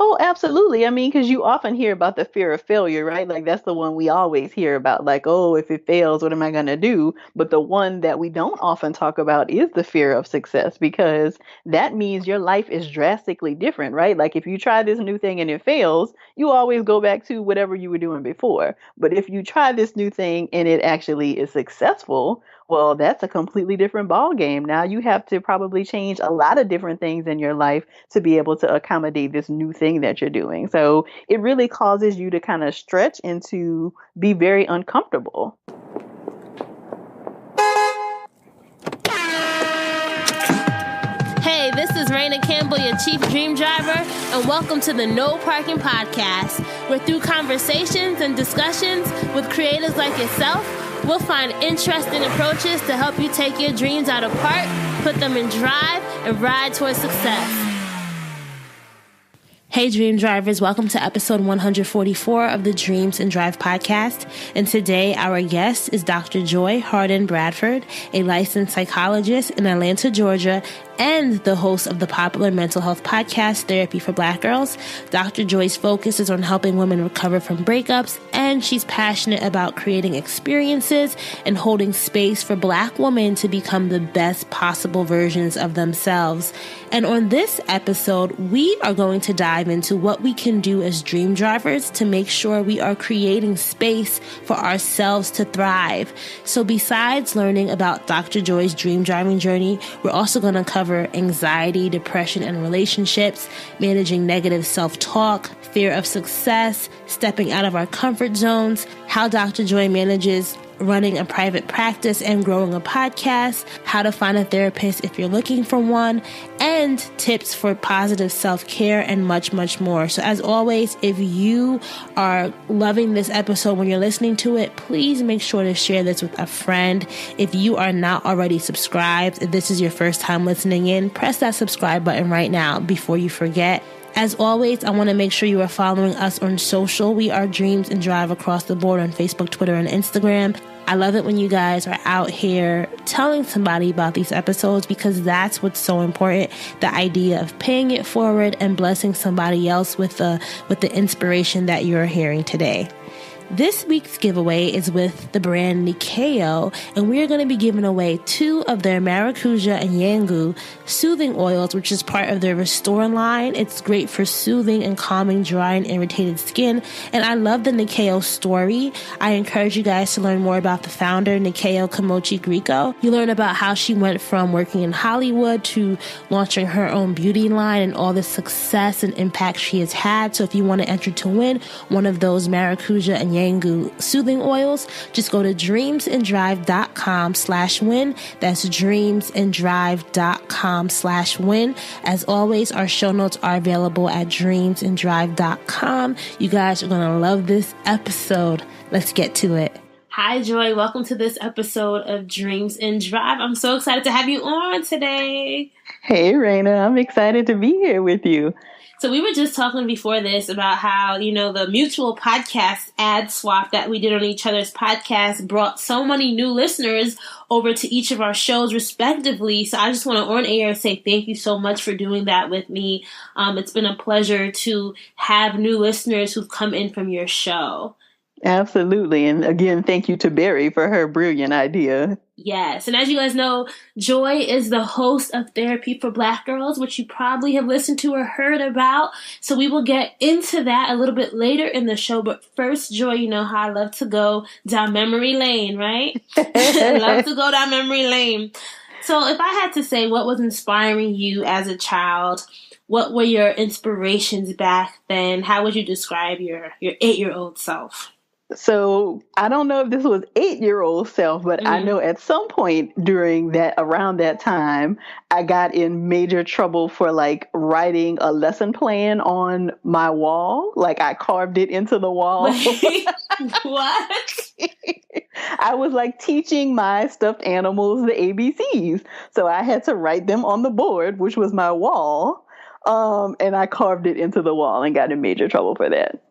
Oh, absolutely. I mean, because you often hear about the fear of failure, right? Like that's the one we always hear about, like, oh, if it fails, what am I going to do? But the one that we don't often talk about is the fear of success, because that means your life is drastically different, right? Like if you try this new thing and it fails, you always go back to whatever you were doing before. But if you try this new thing and it actually is successful, well, that's a completely different ball game. Now you have to probably change a lot of different things in your life to be able to accommodate this new thing that you're doing. So it really causes you to kind of stretch and to be very uncomfortable. Hey, this is Raina Campbell, your Chief Dream Driver, and welcome to the No Parking Podcast, where through conversations and discussions with creators like yourself, we'll find interesting approaches to help you take your dreams out of park, put them in drive, and ride towards success. Hey Dream Drivers, welcome to episode 144 of the Dreams and Drive podcast. And today our guest is Dr. Joy Harden Bradford, a licensed psychologist in Atlanta, Georgia, and the host of the popular mental health podcast, Therapy for Black Girls. Dr. Joy's focus is on helping women recover from breakups, and she's passionate about creating experiences and holding space for Black women to become the best possible versions of themselves. And on this episode, we are going to dive into what we can do as dream drivers to make sure we are creating space for ourselves to thrive. So besides learning about Dr. Joy's dream driving journey, we're also going to cover anxiety, depression, and relationships, managing negative self-talk, fear of success, stepping out of our comfort zones, how Dr. Joy manages running a private practice and growing a podcast, how to find a therapist if you're looking for one, and tips for positive self-care, and much, much more. So as always, if you are loving this episode when you're listening to it, please make sure to share this with a friend. If you are not already subscribed, if this is your first time listening in, press that subscribe button right now before you forget. As always, I want to make sure you are following us on social. We are Dreams and Drive across the board on Facebook, Twitter, and Instagram. I love it when you guys are out here telling somebody about these episodes, because that's what's so important. The idea of paying it forward and blessing somebody else with the inspiration that you're hearing today. This week's giveaway is with the brand Nikeo, and we are going to be giving away 2 of their Maracuja and Yangu soothing oils, which is part of their Restore line. It's great for soothing and calming dry and irritated skin, and I love the Nikeo story. I encourage you guys to learn more about the founder, Nikeo Kamochi Grieco. You learn about how she went from working in Hollywood to launching her own beauty line and all the success and impact she has had. So if you want to enter to win one of those Maracuja and Yangu soothing oils, just go to dreamsanddrive.com/win. That's dreamsanddrive.com/win. As always, our show notes are available at dreamsanddrive.com. You guys are going to love this episode. Let's get to it. Hi, Joy. Welcome to this episode of Dreams and Drive. I'm so excited to have you on today. Hey, Raina, I'm excited to be here with you. So we were just talking before this about how, the mutual podcast ad swap that we did on each other's podcast brought so many new listeners over to each of our shows respectively. So I just want to on air say thank you so much for doing that with me. It's been a pleasure to have new listeners who've come in from your show. Absolutely. And again, thank you to Barry for her brilliant idea. Yes. And as you guys know, Joy is the host of Therapy for Black Girls, which you probably have listened to or heard about. So we will get into that a little bit later in the show. But first, Joy, you know how I love to go down memory lane, right? I love to go down memory lane. So if I had to say what was inspiring you as a child, what were your inspirations back then? How would you describe your 8-year-old self? So I don't know if this was 8-year-old self, but I know at some point around that time, I got in major trouble for writing a lesson plan on my wall. Like I carved it into the wall. Wait, what? I was teaching my stuffed animals the ABCs. So I had to write them on the board, which was my wall. And I carved it into the wall and got in major trouble for that.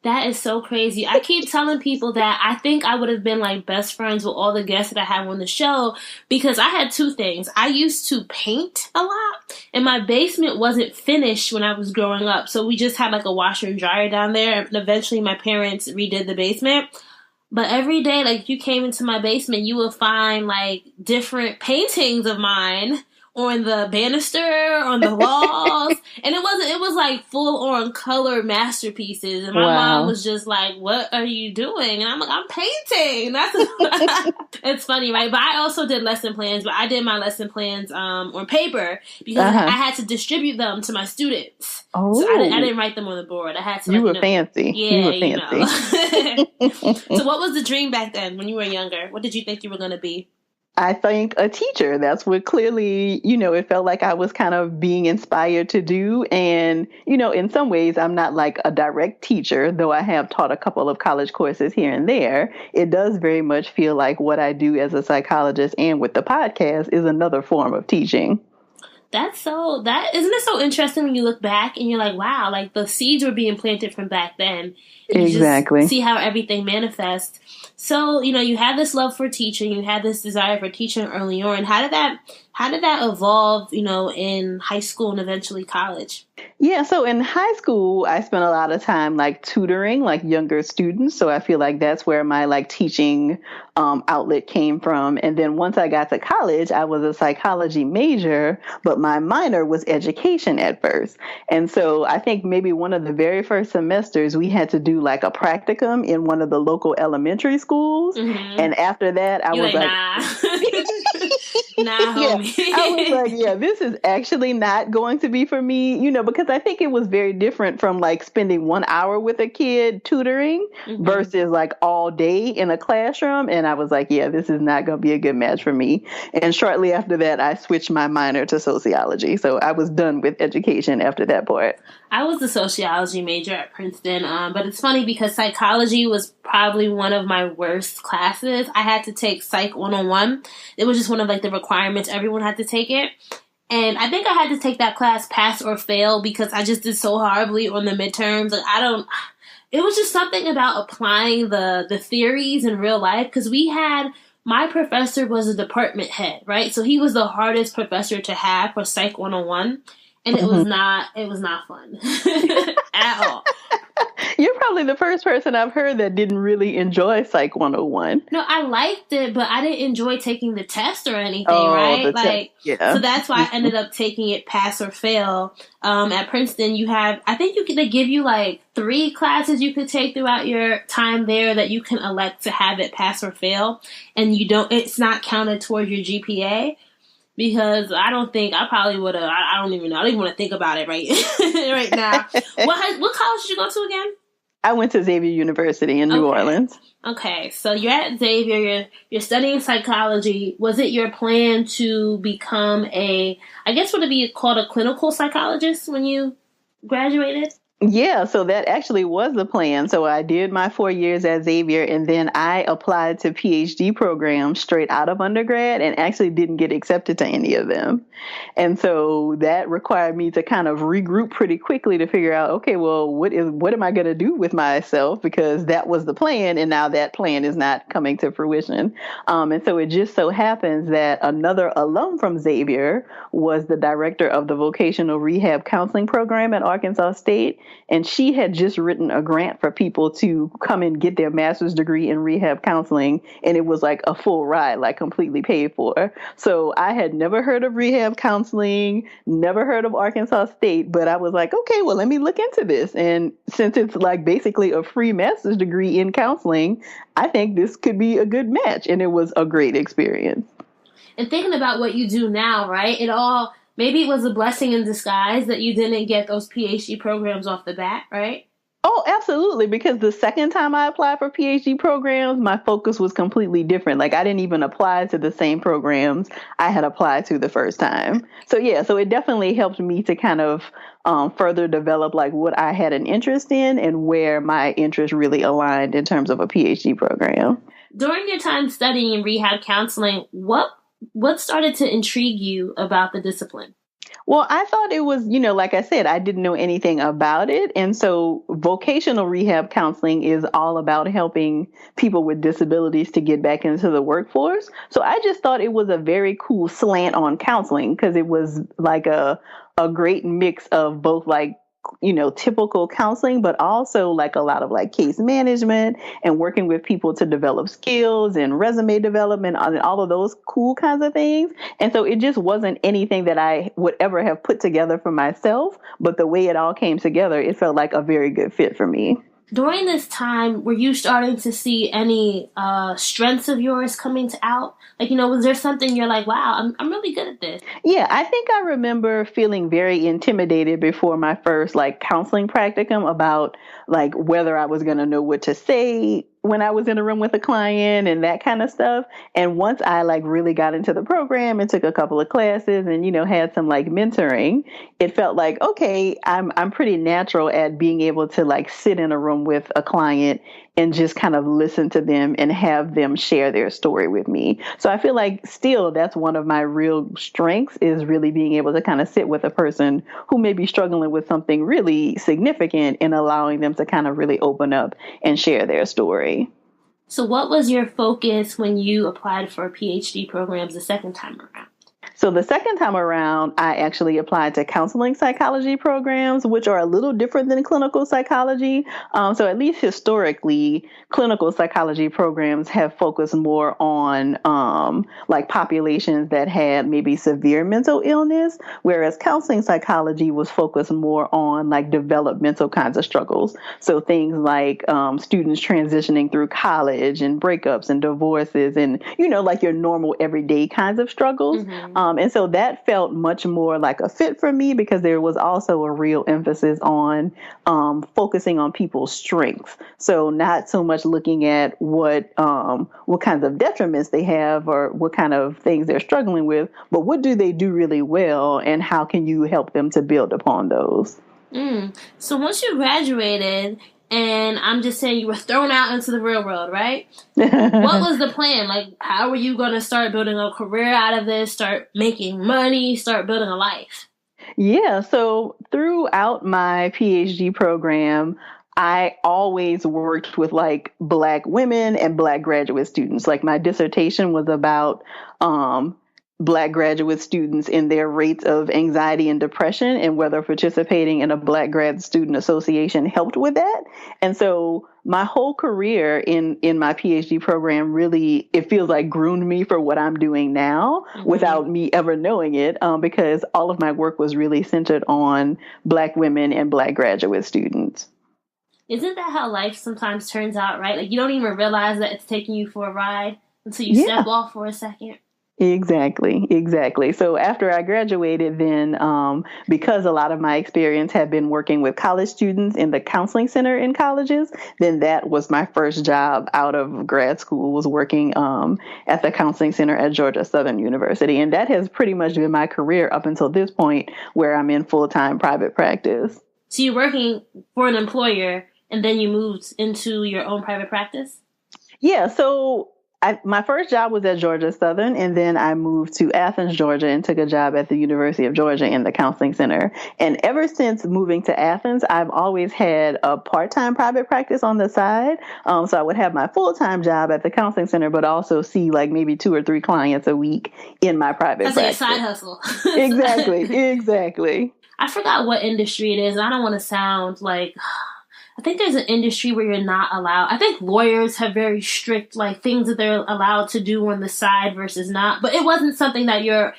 That is so crazy. I keep telling people that I think I would have been like best friends with all the guests that I have on the show because I had two things. I used to paint a lot and my basement wasn't finished when I was growing up. So we just had like a washer and dryer down there and eventually my parents redid the basement. But every day, like if you came into my basement, you would find like different paintings of mine on the banister, on the walls. And it was like full on color masterpieces. And my mom Wow. was just like, what are you doing? And I'm like, I'm painting. That's it's funny, right? But I also did lesson plans, but I did my lesson plans on paper because I Uh-huh. had to distribute them to my students. So I Oh, didn't write them on the board. I had to you like, were fancy. You yeah, were fancy. So what was the dream back then when you were younger? What did you think you were going to be? I think a teacher. That's what clearly, it felt like I was kind of being inspired to do. And, in some ways, I'm not like a direct teacher, though I have taught a couple of college courses here and there. It does very much feel like what I do as a psychologist and with the podcast is another form of teaching. That isn't it so interesting when you look back and you're like, wow, like the seeds were being planted from back then. And you just Exactly. see how everything manifests. So, you had this love for teaching, you had this desire for teaching early on. How did that evolve, in high school and eventually college? Yeah, so in high school, I spent a lot of time like tutoring like younger students. So I feel like that's where my like teaching outlet came from. And then once I got to college, I was a psychology major, but my minor was education at first. And so I think maybe one of the very first semesters, we had to do like a practicum in one of the local elementary schools. Mm-hmm. And after that, I You're was like, like, nah. Nah, yeah, homie. I was like, yeah, this is actually not going to be for me, because I think it was very different from like spending 1 hour with a kid tutoring Mm-hmm. versus like all day in a classroom. And I was like, yeah, this is not going to be a good match for me. And shortly after that, I switched my minor to sociology. So I was done with education after that part. I was a sociology major at Princeton, but it's funny because psychology was probably one of my worst classes. I had to take Psych 101. It was just one of like the requirements. Everyone had to take it. And I think I had to take that class pass or fail because I just did so horribly on the midterms. Like it was just something about applying the theories in real life because my professor was a department head, right? So he was the hardest professor to have for Psych 101. And it was not fun at all. You're probably the first person I've heard that didn't really enjoy Psych 101. No, I liked it, but I didn't enjoy taking the test or anything, Oh, right? the test. Like, Yeah. so that's why I ended up taking it pass or fail. At Princeton, I think they give you like 3 classes you could take throughout your time there that you can elect to have it pass or fail. And it's not counted towards your GPA. Because I don't think I probably would have. I don't even know. I don't even want to think about it right right now. What college did you go to again? I went to Xavier University in New Orleans. Okay, so you're at Xavier. You're studying psychology. Was it your plan to become I guess would it be called a clinical psychologist when you graduated? Yeah, so that actually was the plan. So I did my 4 years at Xavier, and then I applied to PhD programs straight out of undergrad and actually didn't get accepted to any of them. And so that required me to kind of regroup pretty quickly to figure out, okay, well, what am I going to do with myself? Because that was the plan, and now that plan is not coming to fruition. And so it just so happens that another alum from Xavier was the director of the vocational rehab counseling program at Arkansas State. And she had just written a grant for people to come and get their master's degree in rehab counseling. And it was like a full ride, like completely paid for. So I had never heard of rehab counseling, never heard of Arkansas State, but I was like, okay, well, let me look into this. And since it's like basically a free master's degree in counseling, I think this could be a good match. And it was a great experience. And thinking about what you do now, right? Maybe it was a blessing in disguise that you didn't get those PhD programs off the bat, right? Oh, absolutely. Because the second time I applied for PhD programs, my focus was completely different. Like I didn't even apply to the same programs I had applied to the first time. So yeah, so it definitely helped me to kind of further develop like what I had an interest in and where my interest really aligned in terms of a PhD program. During your time studying rehab counseling, what started to intrigue you about the discipline? Well, I thought it was, like I said, I didn't know anything about it. And so vocational rehab counseling is all about helping people with disabilities to get back into the workforce. So I just thought it was a very cool slant on counseling because it was like a great mix of both like typical counseling, but also like a lot of like case management and working with people to develop skills and resume development and all of those cool kinds of things. And so it just wasn't anything that I would ever have put together for myself, but the way it all came together, it felt like a very good fit for me. During this time, were you starting to see any strengths of yours coming out? Like, was there something you're like, wow, I'm really good at this? Yeah, I think I remember feeling very intimidated before my first like counseling practicum about like whether I was going to know what to say when I was in a room with a client and that kind of stuff. And once I like really got into the program and took a couple of classes and, had some like mentoring, it felt like, okay, I'm pretty natural at being able to like sit in a room with a client and just kind of listen to them and have them share their story with me. So I feel like still that's one of my real strengths is really being able to kind of sit with a person who may be struggling with something really significant and allowing them to kind of really open up and share their story. So what was your focus when you applied for PhD programs the second time around? So the second time around, I actually applied to counseling psychology programs, which are a little different than clinical psychology. So at least historically, clinical psychology programs have focused more on like populations that had maybe severe mental illness, whereas counseling psychology was focused more on like developmental kinds of struggles. So things like students transitioning through college and breakups and divorces and, like your normal everyday kinds of struggles. Mm-hmm. And so that felt much more like a fit for me because there was also a real emphasis on focusing on people's strengths. So not so much looking at what kinds of detriments they have or what kind of things they're struggling with, but what do they do really well and how can you help them to build upon those? So once you graduated, and I'm just saying you were thrown out into the real world, right? What was the plan? Like, how were you going to start building a career out of this, start making money, start building a life? Yeah, so throughout my PhD program, I always worked with like Black women and Black graduate students. Like my dissertation was about Black graduate students in their rates of anxiety and depression and whether participating in a Black grad student association helped with that. And so my whole career in my PhD program really, it feels like groomed me for what I'm doing now without me ever knowing it, because all of my work was really centered on Black women and Black graduate students. Isn't that how life sometimes turns out, right? Like you don't even realize that it's taking you for a ride until you step off for a second. Exactly. So after I graduated, then because a lot of my experience had been working with college students in the counseling center in colleges, then that was my first job out of grad school, was working at the counseling center at Georgia Southern University. And that has pretty much been my career up until this point where I'm in full-time private practice. So you're working for an employer and then you moved into your own private practice? Yeah, so my first job was at Georgia Southern, and then I moved to Athens, Georgia, and took a job at the University of Georgia in the counseling center. And ever since moving to Athens, I've always had a part-time private practice on the side. So I would have my full-time job at the counseling center, but also see like maybe 2 or 3 clients a week in my private practice. That's like a side hustle. Exactly. I forgot what industry it is. I don't want to sound like... I think there's an industry where you're not allowed. I think lawyers have very strict, like, things that they're allowed to do on the side versus not. But it wasn't something that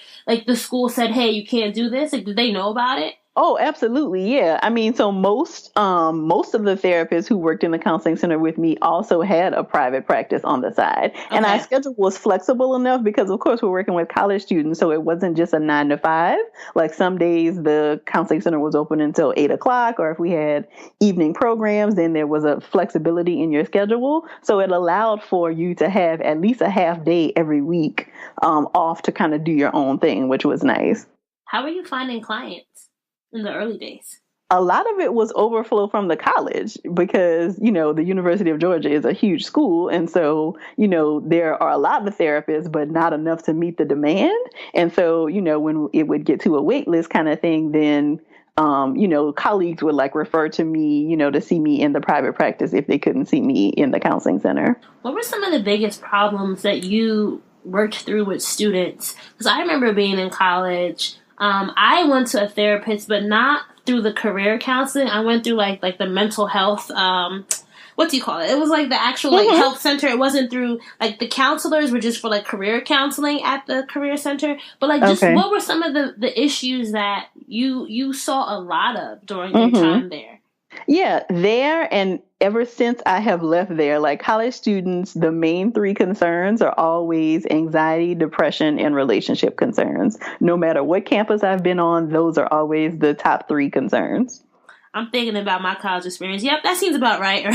the school said, hey, you can't do this. Like, did they know about it? Oh, absolutely. Yeah. I mean, so most of the therapists who worked in the counseling center with me also had a private practice on the side. Okay. And our schedule was flexible enough because, of course, we're working with college students. So it wasn't just a 9 to 5. Like some days the counseling center was open until 8 o'clock, or if we had evening programs, then there was a flexibility in your schedule. So it allowed for you to have at least a half day every week off to kind of do your own thing, which was nice. How are you finding clients in the early days? A lot of it was overflow from the college because, the University of Georgia is a huge school. And so, there are a lot of therapists, but not enough to meet the demand. And so, when it would get to a wait list kind of thing, then, colleagues would like refer to me, to see me in the private practice if they couldn't see me in the counseling center. What were some of the biggest problems that you worked through with students? Because I remember being in college. I went to a therapist, but not through the career counseling. I went through like the mental health. What do you call it? It was like the actual like health center. It wasn't through like the counselors were just for like career counseling at the career center. But like just what were some of the issues that you saw a lot of during your time there? Yeah, there and ever since I have left there, like college students, the main three concerns are always anxiety, depression, and relationship concerns. No matter what campus I've been on, those are always the top three concerns. I'm thinking about my college experience. Yep, that seems about right?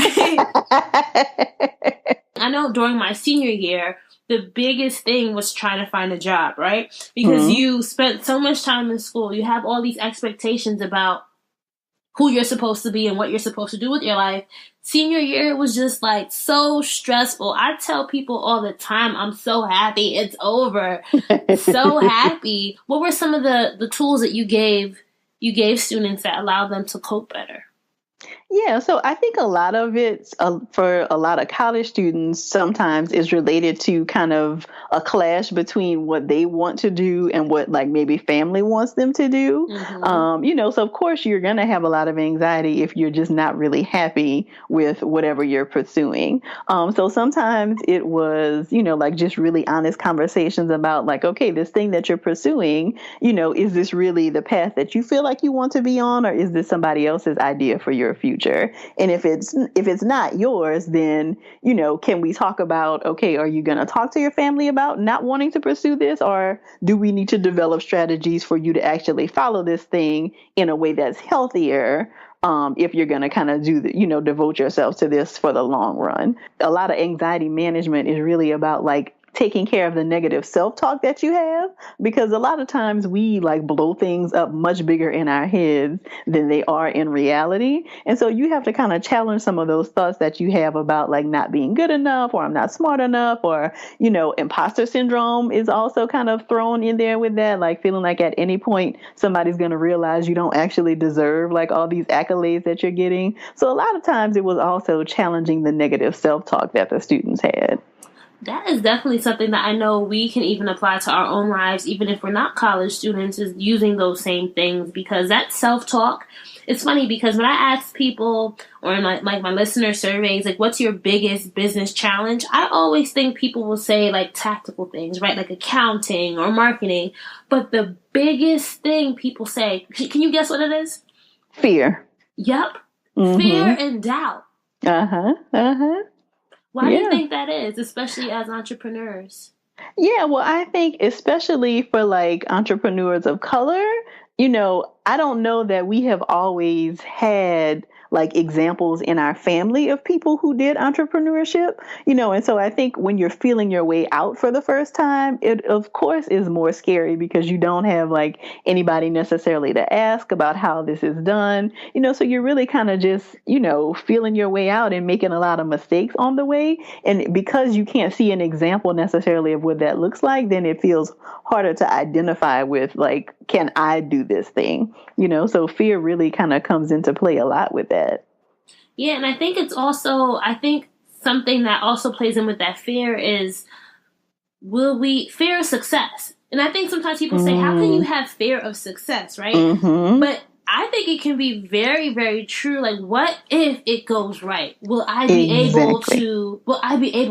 I know during my senior year, the biggest thing was trying to find a job, right? Because you spent so much time in school. You have all these expectations about who you're supposed to be and what you're supposed to do with your life. Senior year, it was just like so stressful. I tell people all the time, I'm so happy it's over. So happy. What were some of the tools that you gave students that allowed them to cope better? Yeah, so I think a lot of it for a lot of college students sometimes is related to kind of a clash between what they want to do and what like maybe family wants them to do. So of course you're going to have a lot of anxiety if you're just not really happy with whatever you're pursuing. So sometimes it was, like just really honest conversations about like, okay, this thing that you're pursuing, is this really the path that you feel like you want to be on, or is this somebody else's idea for your future? And if it's not yours, then, can we talk about, okay, are you going to talk to your family about not wanting to pursue this? Or do we need to develop strategies for you to actually follow this thing in a way that's healthier? If you're going to kind of devote yourself to this for the long run. A lot of anxiety management is really about like taking care of the negative self-talk that you have, because a lot of times we like blow things up much bigger in our heads than they are in reality. And so you have to kind of challenge some of those thoughts that you have about like not being good enough, or I'm not smart enough, or, imposter syndrome is also kind of thrown in there with that, like feeling like at any point somebody's going to realize you don't actually deserve like all these accolades that you're getting. So a lot of times it was also challenging the negative self-talk that the students had. That is definitely something that I know we can even apply to our own lives, even if we're not college students, is using those same things, because that self-talk, it's funny because when I ask people or in like my listener surveys, like what's your biggest business challenge? I always think people will say like tactical things, right? Like accounting or marketing. But the biggest thing people say, can you guess what it is? Fear. Yep. Fear and doubt. Why do you think that is, especially as entrepreneurs? Yeah, well, I think especially for like entrepreneurs of color, I don't know that we have always had like examples in our family of people who did entrepreneurship, and so I think when you're feeling your way out for the first time, it of course is more scary because you don't have like anybody necessarily to ask about how this is done, so you're really kind of just, feeling your way out and making a lot of mistakes on the way. And because you can't see an example necessarily of what that looks like, then it feels harder to identify with like, can I do this thing? So fear really kind of comes into play a lot with that. Yeah, and I think it's also, something that also plays in with that fear is, fear of success. And I think sometimes people say, how can you have fear of success, right? But I think it can be very, very true. Like, what if it goes right? Will I be able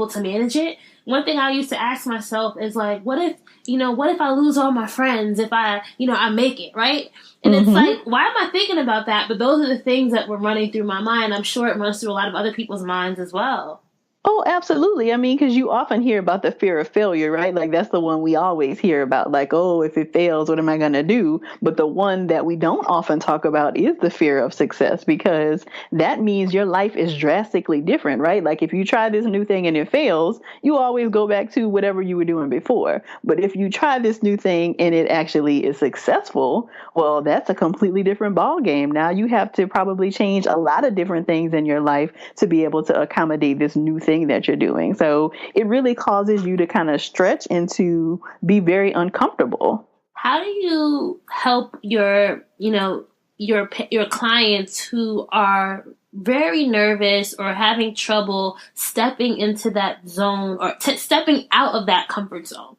to manage it? One thing I used to ask myself is like, what if I lose all my friends if I make it, right? And it's like, why am I thinking about that? But those are the things that were running through my mind. I'm sure it runs through a lot of other people's minds as well. Oh, absolutely. I mean, because you often hear about the fear of failure, right? Like that's the one we always hear about, like, oh, if it fails, what am I going to do? But the one that we don't often talk about is the fear of success, because that means your life is drastically different, right? Like if you try this new thing and it fails, you always go back to whatever you were doing before. But if you try this new thing and it actually is successful, well, that's a completely different ball game. Now you have to probably change a lot of different things in your life to be able to accommodate this new thing that you're doing. So it really causes you to kind of stretch and to be very uncomfortable. How do you help your clients who are very nervous or having trouble stepping into that zone or stepping out of that comfort zone?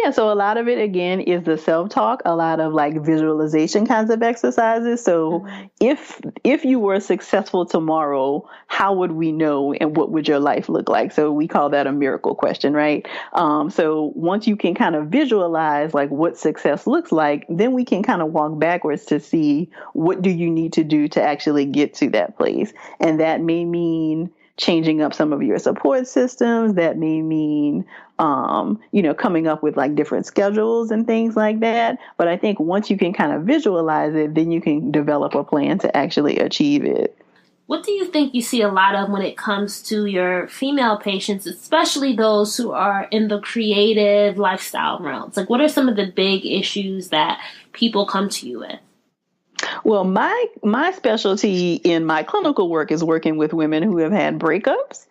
Yeah, so a lot of it again is the self-talk, a lot of like visualization kinds of exercises. So if you were successful tomorrow, how would we know and what would your life look like? So we call that a miracle question, right? So once you can kind of visualize like what success looks like, then we can kind of walk backwards to see what do you need to do to actually get to that place. And that may mean changing up some of your support systems. That may mean, coming up with like different schedules and things like that. But I think once you can kind of visualize it, then you can develop a plan to actually achieve it. What do you think you see a lot of when it comes to your female patients, especially those who are in the creative lifestyle realms? Like, what are some of the big issues that people come to you with? Well, my specialty in my clinical work is working with women who have had breakups.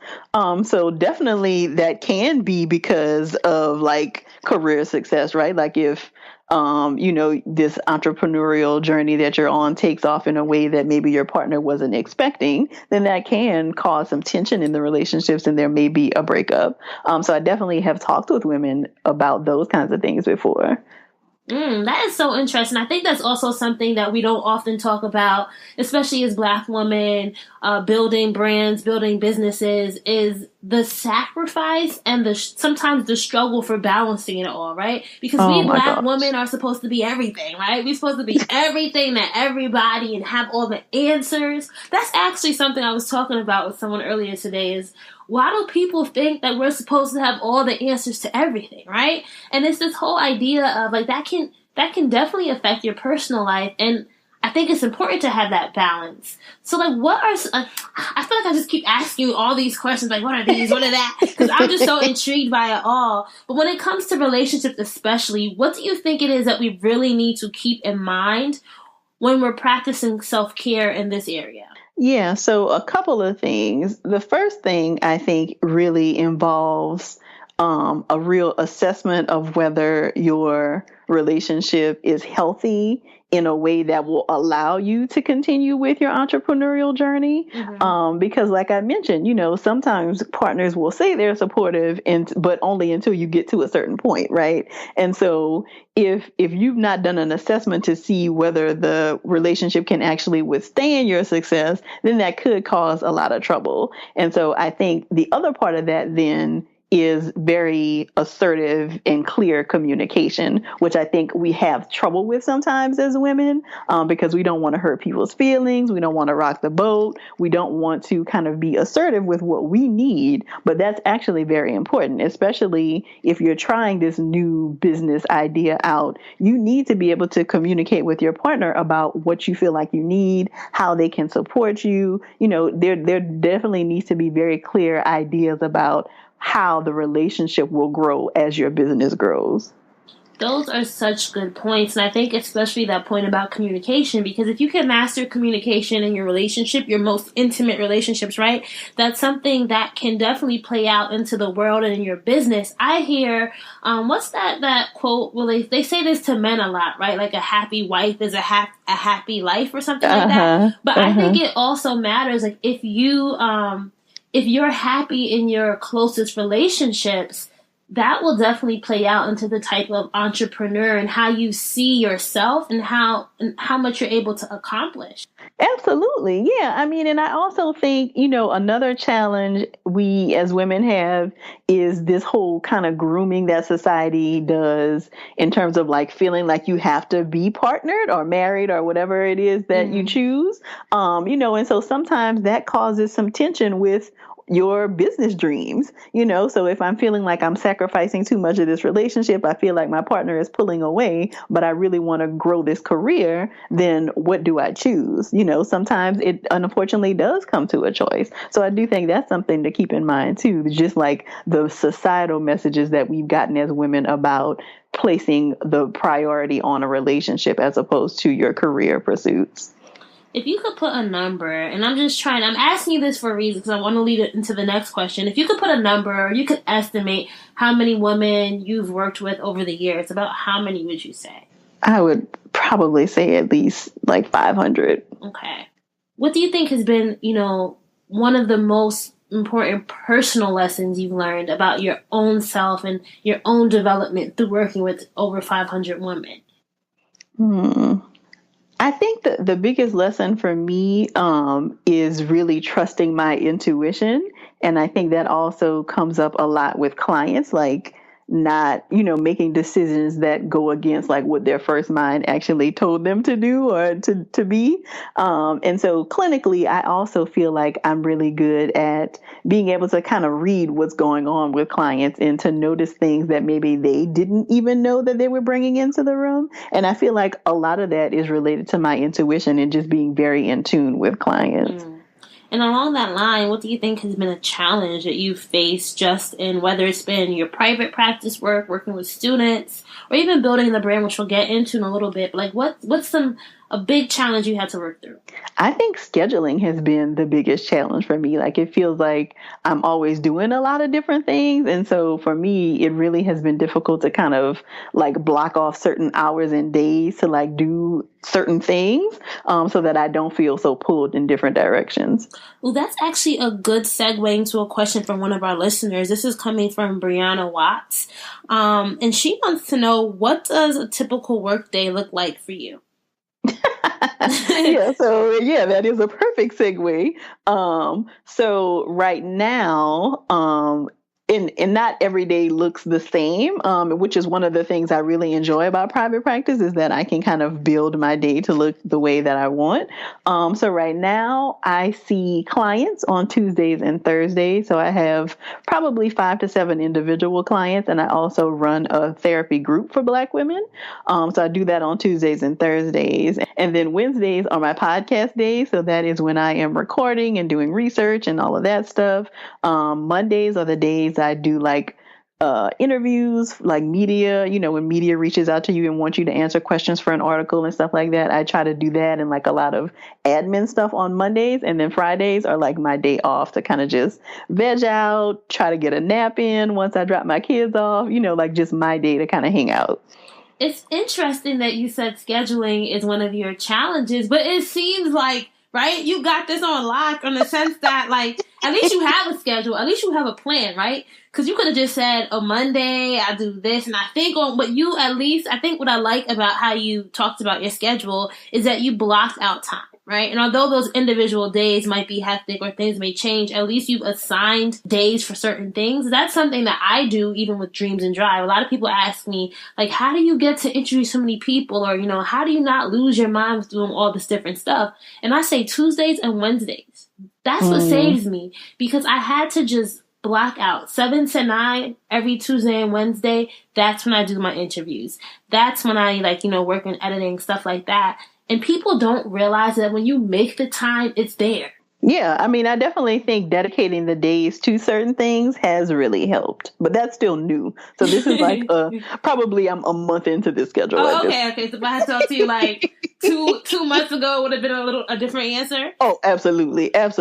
So definitely that can be because of like career success, right? Like if this entrepreneurial journey that you're on takes off in a way that maybe your partner wasn't expecting, then that can cause some tension in the relationships and there may be a breakup. So I definitely have talked with women about those kinds of things before. That is so interesting. I think that's also something that we don't often talk about, especially as Black women, building brands, building businesses, is the sacrifice and sometimes the struggle for balancing it all, right? Because we Black women are supposed to be everything, right? We're supposed to be everything to everybody and have all the answers. That's actually something I was talking about with someone earlier today is, why do people think that we're supposed to have all the answers to everything, right? And it's this whole idea of like that can definitely affect your personal life, and I think it's important to have that balance. So like, I feel like I just keep asking you all these questions, like what are these, what are that? Because I'm just so intrigued by it all. But when it comes to relationships especially, what do you think it is that we really need to keep in mind when we're practicing self-care in this area? Yeah, so a couple of things. The first thing I think really involves a real assessment of whether your relationship is healthy in a way that will allow you to continue with your entrepreneurial journey. Because like I mentioned, sometimes partners will say they're supportive but only until you get to a certain point, right? And so if you've not done an assessment to see whether the relationship can actually withstand your success, then that could cause a lot of trouble. And so I think the other part of that then is very assertive and clear communication, which I think we have trouble with sometimes as women, because we don't want to hurt people's feelings. We don't want to rock the boat. We don't want to kind of be assertive with what we need. But that's actually very important, especially if you're trying this new business idea out. You need to be able to communicate with your partner about what you feel like you need, how they can support you. There definitely needs to be very clear ideas about how the relationship will grow as your business grows. Those are such good points. And I think especially that point about communication, because if you can master communication in your relationship, your most intimate relationships, right? That's something that can definitely play out into the world and in your business. I hear, what's that quote? Well, they say this to men a lot, right? Like a happy wife is a happy life or something like that. But I think it also matters. Like if you're happy in your closest relationships, that will definitely play out into the type of entrepreneur and how you see yourself and how much you're able to accomplish. Absolutely. Yeah. I mean, and I also think, another challenge we as women have is this whole kind of grooming that society does in terms of like feeling like you have to be partnered or married or whatever it is that you choose. And so sometimes that causes some tension with your business dreams, so if I'm feeling like I'm sacrificing too much of this relationship, I feel like my partner is pulling away, but I really want to grow this career, then what do I choose? Sometimes it unfortunately does come to a choice. So I do think that's something to keep in mind too, just like the societal messages that we've gotten as women about placing the priority on a relationship as opposed to your career pursuits. If you could put a number, and I'm asking you this for a reason because I want to lead it into the next question. If you could put a number, or you could estimate how many women you've worked with over the years, about how many would you say? I would probably say at least like 500. Okay. What do you think has been, one of the most important personal lessons you've learned about your own self and your own development through working with over 500 women? I think the biggest lesson for me is really trusting my intuition. And I think that also comes up a lot with clients, like not, making decisions that go against like what their first mind actually told them to do or to be. And so clinically, I also feel like I'm really good at being able to kind of read what's going on with clients and to notice things that maybe they didn't even know that they were bringing into the room. And I feel like a lot of that is related to my intuition and just being very in tune with clients. And along that line, what do you think has been a challenge that you've faced just in whether it's been your private practice work, working with students, or even building the brand, which we'll get into in a little bit? Like, what's a big challenge you had to work through? I think scheduling has been the biggest challenge for me. Like, it feels like I'm always doing a lot of different things. And so for me, it really has been difficult to kind of like block off certain hours and days to like do certain things so that I don't feel so pulled in different directions. Well, that's actually a good segue into a question from one of our listeners. This is coming from Brianna Watts. And she wants to know, what does a typical workday look like for you? That is a perfect segue. So right now, and not every day looks the same, which is one of the things I really enjoy about private practice is that I can kind of build my day to look the way that I want. So right now I see clients on Tuesdays and Thursdays. So I have probably 5 to 7 individual clients, and I also run a therapy group for Black women. So I do that on Tuesdays and Thursdays. And then Wednesdays are my podcast days. So that is when I am recording and doing research and all of that stuff. Mondays are the days I do like interviews, like media, when media reaches out to you and wants you to answer questions for an article and stuff like that. I try to do that and like a lot of admin stuff on Mondays. And then Fridays are like my day off to kind of just veg out, try to get a nap in once I drop my kids off, like just my day to kind of hang out. It's interesting that you said scheduling is one of your challenges, but it seems like, right, you got this on lock in the sense that, like, at least you have a schedule. At least you have a plan, right? Because you could have just said, Monday, I do this. And I think I think what I like about how you talked about your schedule is that you blocked out time, right? And although those individual days might be hectic or things may change, at least you've assigned days for certain things. That's something that I do even with Dreams and Drive. A lot of people ask me, like, how do you get to introduce so many people? Or, how do you not lose your mind with doing all this different stuff? And I say Tuesdays and Wednesdays. That's what saves me, because I had to just block out 7 to 9 every Tuesday and Wednesday. That's when I do my interviews. That's when I work in editing, stuff like that. And people don't realize that when you make the time, it's there. Yeah, I mean, I definitely think dedicating the days to certain things has really helped, but that's still new. So this is like probably I'm a month into this schedule. Oh, okay. So if I had talked to you like two months ago, it would have been a different answer. Oh, absolutely. I'm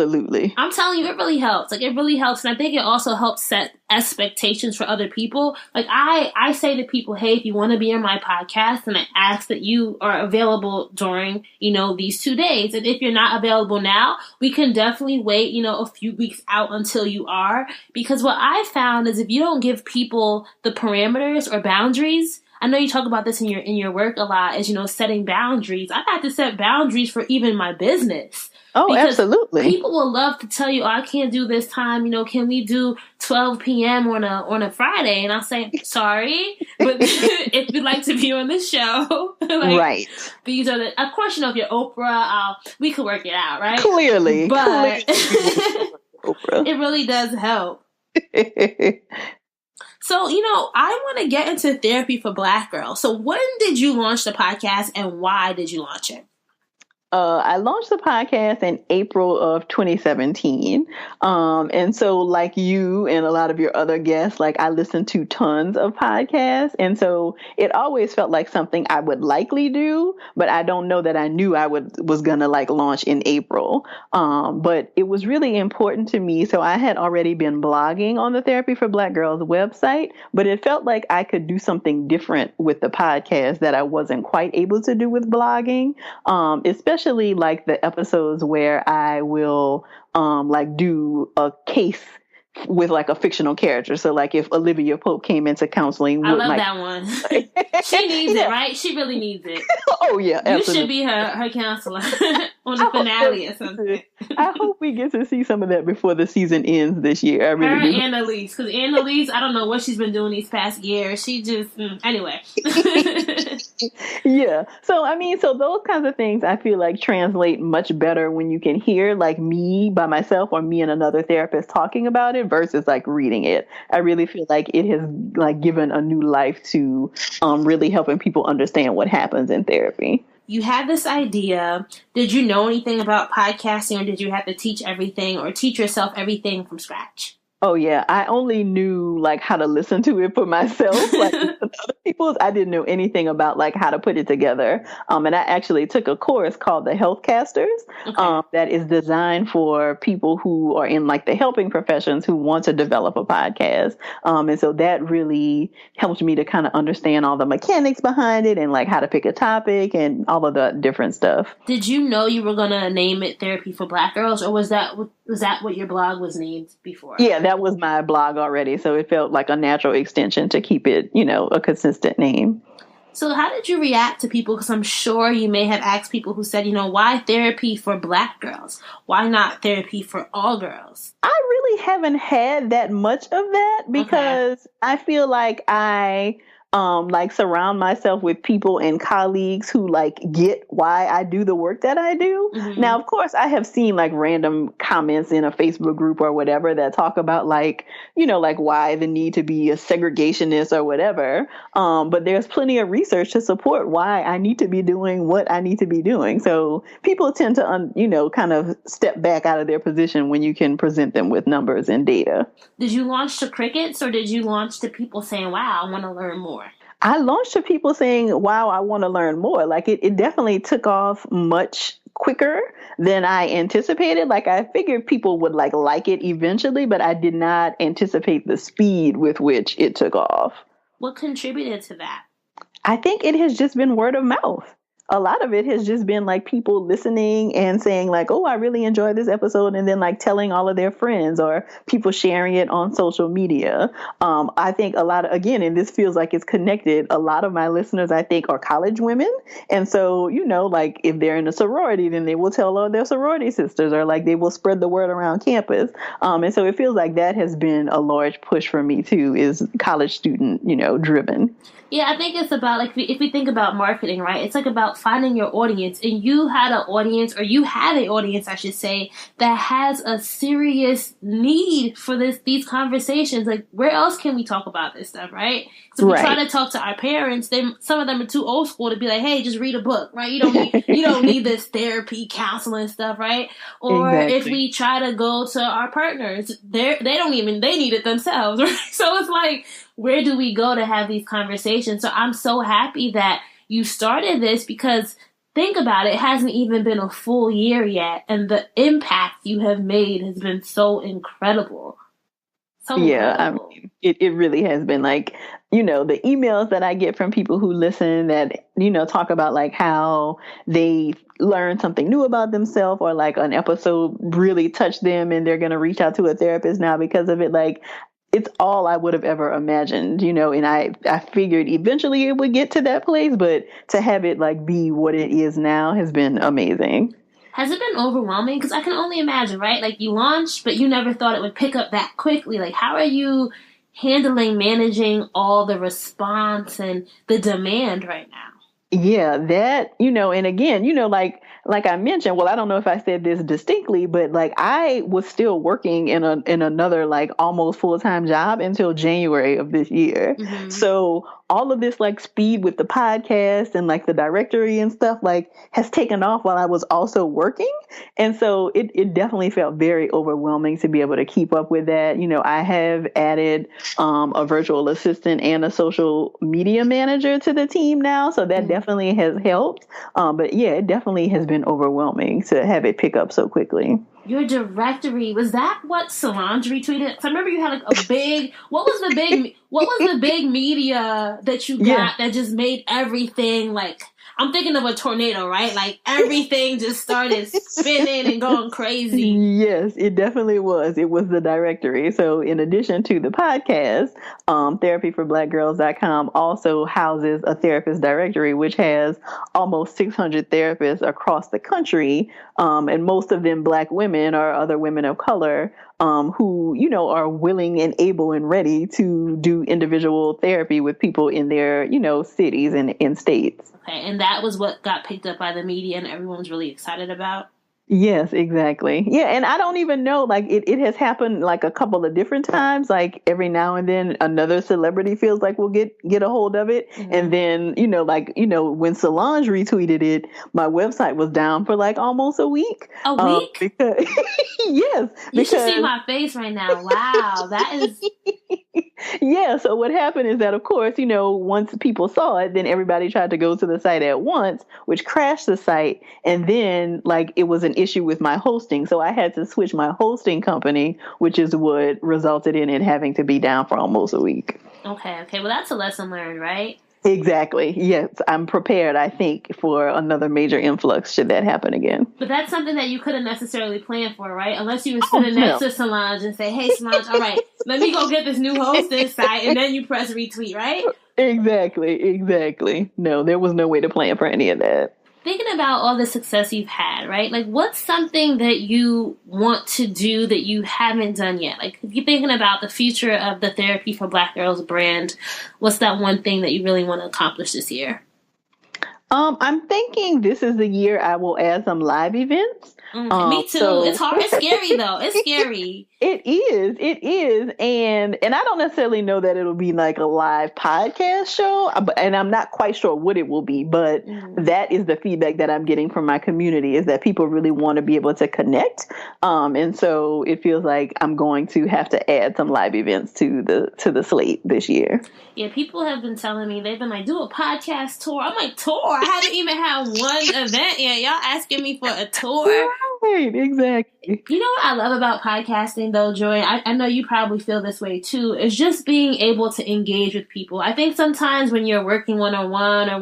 telling you, it really helps. Like, it really helps. And I think it also helps set expectations for other people. Like, I say to people, hey, if you want to be on my podcast, and I ask that you are available during, these 2 days. And if you're not available now, we can definitely wait, a few weeks out until you are. Because what I found is if you don't give people the parameters or boundaries, I know you talk about this in your work a lot, is, setting boundaries. I've had to set boundaries for even my business. Oh, because absolutely. People will love to tell you, I can't do this time. Can we do 12 p.m. on a Friday? And I'll say, sorry, but if you'd like to be on this show, right. These are of course, if you're Oprah, we could work it out, right? Clearly. But Oprah. It really does help. So, I want to get into therapy for Black girls. So when did you launch the podcast and why did you launch it? I launched the podcast in April of 2017. And so like you and a lot of your other guests, like I listen to tons of podcasts. And so it always felt like something I would likely do, but I don't know that I knew was going to like launch in April. But it was really important to me. So I had already been blogging on the Therapy for Black Girls website, but it felt like I could do something different with the podcast that I wasn't quite able to do with blogging. Especially like the episodes where I will like do a case with like a fictional character. So like if Olivia Pope came into counseling I with love that one. She needs it, right? She really needs it. Oh yeah, absolutely. You should be her counselor on the finale or something. I hope we get to see some of that before the season ends this year. I really do. Annalise, because Annalise, I don't know what she's been doing these past years. She just anyway. Yeah. So I mean, so those kinds of things I feel like translate much better when you can hear like me by myself or me and another therapist talking about it versus like reading it. I really feel like it has like given a new life to really helping people understand what happens in therapy. You had this idea. Did you know anything about podcasting, or did you have to teach everything or teach yourself everything from scratch? Oh yeah, I only knew like how to listen to it for myself. Like with other people's, I didn't know anything about like how to put it together. And I actually took a course called the Healthcasters, that is designed for people who are in like the helping professions who want to develop a podcast. And so that really helped me to kind of understand all the mechanics behind it and like how to pick a topic and all of the different stuff. Did you know you were gonna name it Therapy for Black Girls, or was that what your blog was named before? Yeah, that was my blog already. So it felt like a natural extension to keep it, a consistent name. So how did you react to people? Because I'm sure you may have asked people who said, why therapy for Black girls? Why not therapy for all girls? I really haven't had that much of that because I feel like I like surround myself with people and colleagues who like get why I do the work that I do. Mm-hmm. Now, of course, I have seen like random comments in a Facebook group or whatever that talk about like, like why the need to be a segregationist or whatever. But there's plenty of research to support why I need to be doing what I need to be doing. So people tend to, kind of step back out of their position when you can present them with numbers and data. Did you launch to crickets or did you launch to people saying, wow, I want to learn more? I launched to people saying, wow, I want to learn more. Like it definitely took off much quicker than I anticipated. Like I figured people would like it eventually, but I did not anticipate the speed with which it took off. What contributed to that? I think it has just been word of mouth. A lot of it has just been like people listening and saying like, oh, I really enjoyed this episode. And then like telling all of their friends or people sharing it on social media. I think a lot of, again, and this feels like it's connected. A lot of my listeners, I think, are college women. And so, like if they're in a sorority, then they will tell all their sorority sisters or like they will spread the word around campus. And so it feels like that has been a large push for me too, is college student, driven. Yeah, I think it's about, like, if we think about marketing, right, it's like about finding your audience. And you had an audience, or you have an audience, I should say, that has a serious need for these conversations. Like, where else can we talk about this stuff, right? So we try to talk to our parents, then some of them are too old school to be like, hey, just read a book, right? You don't need this therapy, counseling stuff, right? Or if we try to go to our partners, they need it themselves, right? So it's like, where do we go to have these conversations? So I'm so happy that you started this because think about it, it hasn't even been a full year yet. And the impact you have made has been so incredible. Incredible. I mean, it really has been like, the emails that I get from people who listen that, talk about like how they learned something new about themselves or like an episode really touched them and they're going to reach out to a therapist now because of it. Like, it's all I would have ever imagined, and I figured eventually it would get to that place, but to have it like be what it is now has been amazing. Has it been overwhelming? Because I can only imagine, right? Like you launched, but you never thought it would pick up that quickly. Like how are you managing all the response and the demand right now? Yeah, that, and again, like I mentioned, well, I don't know if I said this distinctly, but like I was still working in another like almost full-time job until January of this year. Mm-hmm. So all of this like speed with the podcast and like the directory and stuff like has taken off while I was also working. And so it definitely felt very overwhelming to be able to keep up with that. I have added a virtual assistant and a social media manager to the team now. So that definitely has helped. But yeah, it definitely has been overwhelming to have it pick up so quickly. Your directory, was that what Solange retweeted? 'Cause I remember you had like a big, what was the big media that you got Yeah. that just made everything like, I'm thinking of a tornado, right? Like everything just started spinning and going crazy. Yes, it definitely was. It was the directory. So, in addition to the podcast, therapyforblackgirls.com also houses a therapist directory, which has almost 600 therapists across the country, and most of them Black women or other women of color. Who, are willing and able and ready to do individual therapy with people in their, cities and in states. Okay, and that was what got picked up by the media and everyone was really excited about. Yes, exactly. Yeah, and I don't even know, like it has happened like a couple of different times. Like every now and then another celebrity feels like we'll get a hold of it. Mm-hmm. And then, when Solange retweeted it, my website was down for like almost a week. A week? Because yes. You should see my face right now. Wow, that is Yeah, so what happened is that, of course, once people saw it, then everybody tried to go to the site at once, which crashed the site. And then, like, it was an issue with my hosting. So I had to switch my hosting company, which is what resulted in it having to be down for almost a week. Okay. Well, that's a lesson learned, right? Exactly. Yes, I'm prepared, I think, for another major influx should that happen again. But that's something that you couldn't necessarily plan for, right? Unless you were sitting next to Solange and say, hey, Solange, all right, let me go get this new hosting site, and then you press retweet, right? Exactly. No, there was no way to plan for any of that. Thinking about all the success you've had, right? Like, what's something that you want to do that you haven't done yet? Like, if you're thinking about the future of the Therapy for Black Girls brand, what's that one thing that you really want to accomplish this year? I'm thinking this is the year I will add some live events. Me too. It's hard. It's scary though. It's scary. It is. And I don't necessarily know that it'll be like a live podcast show, and I'm not quite sure what it will be, but that is the feedback that I'm getting from my community is that people really want to be able to connect. And so it feels like I'm going to have to add some live events to the slate this year. Yeah, people have been telling me, they've been like, do a podcast tour. I'm like, tour? I haven't even had one event yet. Y'all asking me for a tour? Right, exactly. You know what I love about podcasting though, Joy? I know you probably feel this way too, is just being able to engage with people. I think sometimes when you're working one-on-one or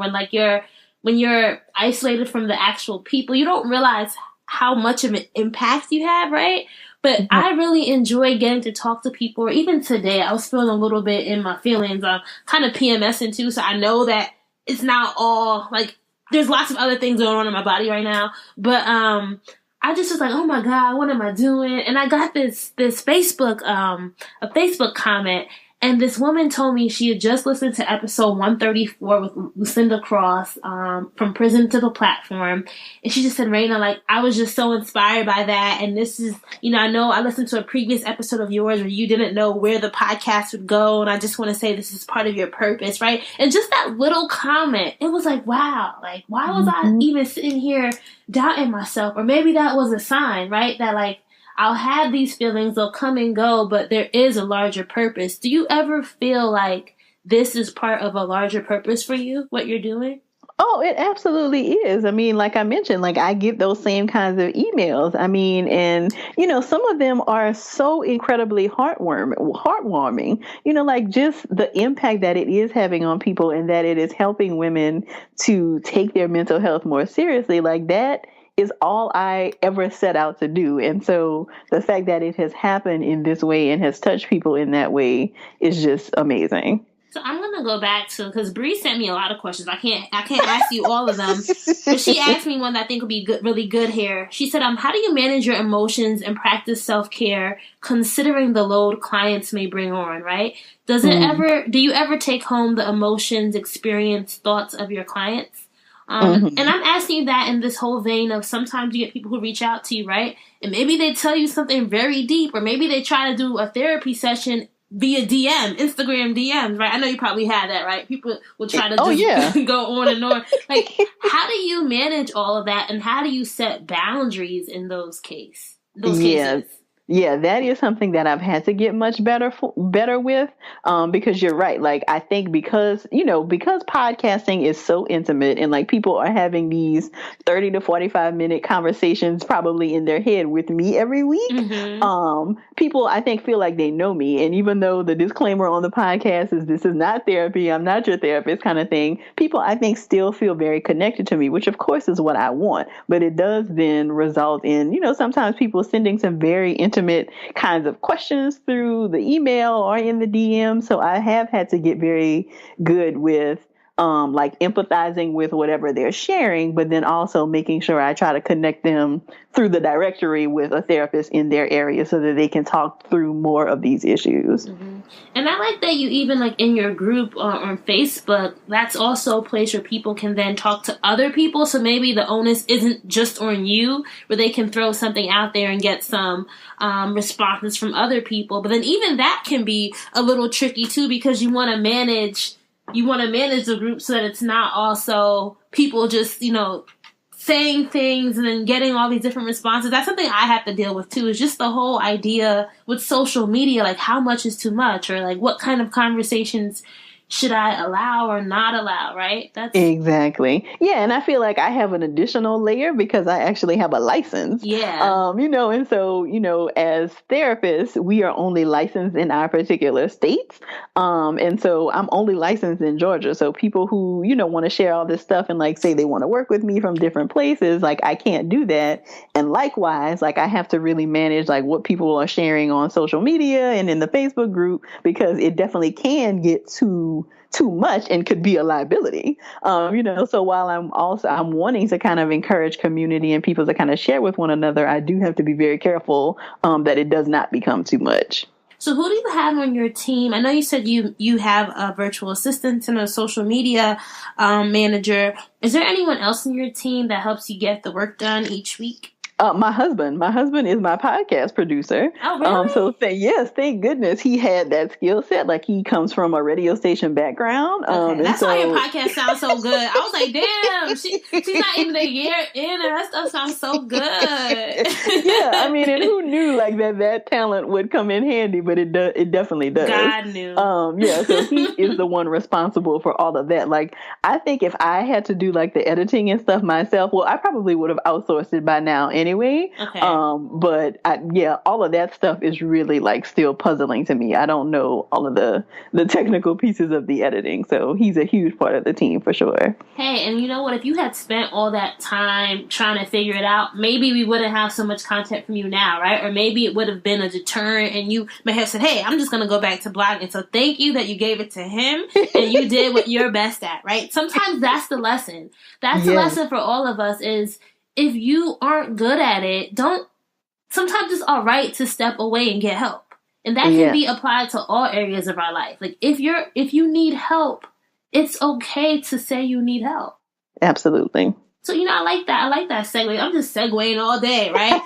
when you're isolated from the actual people, you don't realize how much of an impact you have, right? But I really enjoy getting to talk to people. Or even today, I was feeling a little bit in my feelings. I'm kind of PMSing too, so I know that it's not all, like, there's lots of other things going on in my body right now. But I just was like, oh my God, what am I doing? And I got this Facebook, a Facebook comment. And this woman told me she had just listened to episode 134 with Lucinda Cross, from Prison to the Platform. And she just said, Raina, like, I was just so inspired by that. And this is, I know I listened to a previous episode of yours where you didn't know where the podcast would go. And I just want to say this is part of your purpose, right? And just that little comment, it was like, wow, like, why was I even sitting here doubting myself? Or maybe that was a sign, right? That, like, I'll have these feelings, they'll come and go, but there is a larger purpose. Do you ever feel like this is part of a larger purpose for you, what you're doing? Oh, it absolutely is. I mean, like I mentioned, like I get those same kinds of emails. I mean, and, some of them are so incredibly heartwarming, like just the impact that it is having on people and that it is helping women to take their mental health more seriously. Like that is all I ever set out to do. And so the fact that it has happened in this way and has touched people in that way is just amazing. So I'm going to go back to, because Bree sent me a lot of questions. I can't ask you all of them. But she asked me one that I think would be good, really good here. She said, how do you manage your emotions and practice self-care considering the load clients may bring on, right? Do you ever take home the emotions, experience, thoughts of your clients? And I'm asking you that in this whole vein of sometimes you get people who reach out to you, right? And maybe they tell you something very deep, or maybe they try to do a therapy session via DM, Instagram DMs, right? I know you probably had that, right? People will try to just go on and on. Like, Mm-hmm. how do you manage all of that, and how do you set boundaries in those cases? Yeah, that is something that I've had to get much better with, because you're right. Like, I think because podcasting is so intimate and like people are having these 30 to 45-minute conversations probably in their head with me every week. People, I think, feel like they know me. And even though the disclaimer on the podcast is this is not therapy, I'm not your therapist kind of thing, people, I think, still feel very connected to me, which of course is what I want. But it does then result in, sometimes people sending some very intimate kinds of questions through the email or in the DM. So I have had to get very good with like empathizing with whatever they're sharing, but then also making sure I try to connect them through the directory with a therapist in their area so that they can talk through more of these issues. And I like that you even, like, in your group on Facebook, that's also a place where people can then talk to other people. So maybe the onus isn't just on you, where they can throw something out there and get some responses from other people. But then even that can be a little tricky too, because you want to manage the group so that it's not also people just, saying things and then getting all these different responses. That's something I have to deal with too, is just the whole idea with social media, like how much is too much, or like what kind of conversations should I allow or not allow, right? That's exactly. Yeah, and I feel like I have an additional layer because I actually have a license. Yeah. And so, as therapists, we are only licensed in our particular states. And so I'm only licensed in Georgia. So people who, want to share all this stuff and like say they want to work with me from different places, like I can't do that. And likewise, like I have to really manage like what people are sharing on social media and in the Facebook group, because it definitely can get too much and could be a liability. So while I'm wanting to kind of encourage community and people to kind of share with one another, I do have to be very careful that it does not become too much. So who do you have on your team? I know you said you have a virtual assistant and a social media manager. Is there anyone else in your team that helps you get the work done each week? My husband is my podcast producer. Oh, really? So thank goodness he had that skill set. Like he comes from a radio station background. Okay. That's why your podcast sounds so good. I was like, damn, she's not even a year in, and her stuff sounds so good. Yeah, I mean, and who knew like that talent would come in handy? But it definitely does. God knew. Yeah. So he is the one responsible for all of that. Like I think if I had to do like the editing and stuff myself, well, I probably would have outsourced it by now anyway. Okay. But all of that stuff is really like still puzzling to me. I don't know all of the technical pieces of the editing. So he's a huge part of the team for sure. Hey, and you know what? If you had spent all that time trying to figure it out, maybe we wouldn't have so much content from you now, right? Or maybe it would have been a deterrent and you may have said, hey, I'm just going to go back to blogging. So thank you that you gave it to him and you did what you're best at, right? Sometimes that's the lesson. That's the lesson for all of us is, if you aren't good at it, sometimes it's all right to step away and get help. And that can be applied to all areas of our life. Like if you need help, it's okay to say you need help. Absolutely. So, I like that. I like that segue. I'm just segueing all day, right?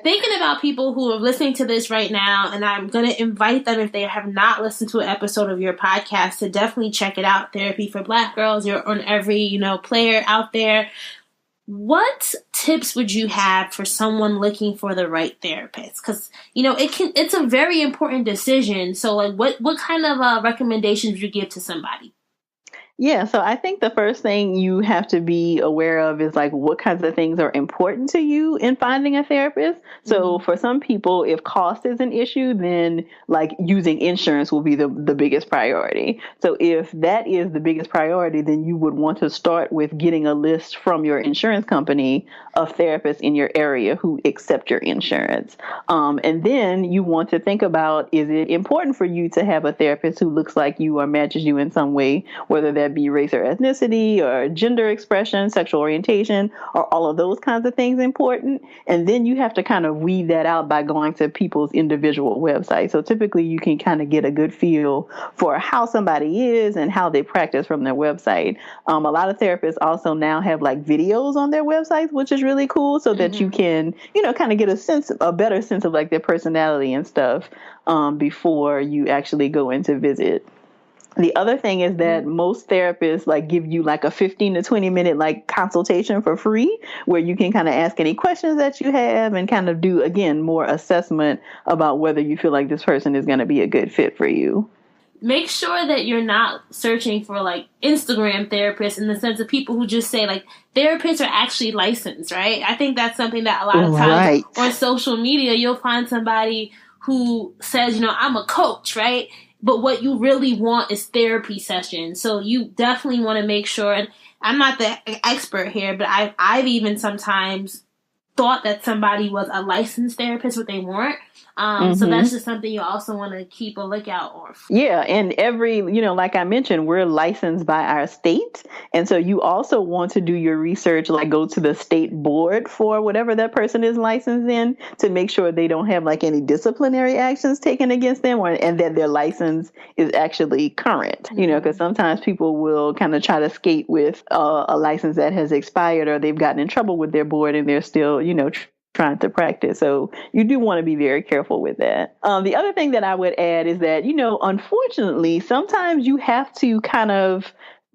Thinking about people who are listening to this right now, and I'm going to invite them, if they have not listened to an episode of your podcast, to definitely check it out. Therapy for Black Girls. You're on every, player out there. What tips would you have for someone looking for the right therapist? Because, it's a very important decision. So, like, what kind of recommendations would you give to somebody? Yeah, so I think the first thing you have to be aware of is like what kinds of things are important to you in finding a therapist. So for some people, if cost is an issue, then like using insurance will be the biggest priority. So if that is the biggest priority, then you would want to start with getting a list from your insurance company of therapists in your area who accept your insurance. And then you want to think about, is it important for you to have a therapist who looks like you or matches you in some way, whether that that be race or ethnicity or gender expression, sexual orientation, or all of those kinds of things important. And then you have to kind of weed that out by going to people's individual websites. So typically you can kind of get a good feel for how somebody is and how they practice from their website. A lot of therapists also now have like videos on their websites, which is really cool, so that you can, kind of get a better sense of like their personality and stuff before you actually go in to visit. The other thing is that most therapists like give you like a 15 to 20 minute like consultation for free, where you can kind of ask any questions that you have and kind of do, again, more assessment about whether you feel like this person is going to be a good fit for you. Make sure that you're not searching for like Instagram therapists, in the sense of people who just say like therapists are actually licensed, right? I think that's something that a lot of times on social media, you'll find somebody who says, I'm a coach, right? But what you really want is therapy sessions. So you definitely want to make sure, and I'm not the expert here, but I've even sometimes thought that somebody was a licensed therapist, but they weren't. So that's just something you also want to keep a lookout on. Yeah. And like I mentioned, we're licensed by our state. And so you also want to do your research, like go to the state board for whatever that person is licensed in, to make sure they don't have like any disciplinary actions taken against them, and that their license is actually current, because sometimes people will kind of try to skate with a license that has expired, or they've gotten in trouble with their board and they're still, trying to practice. So you do want to be very careful with that. The other thing that I would add is that, unfortunately, sometimes you have to kind of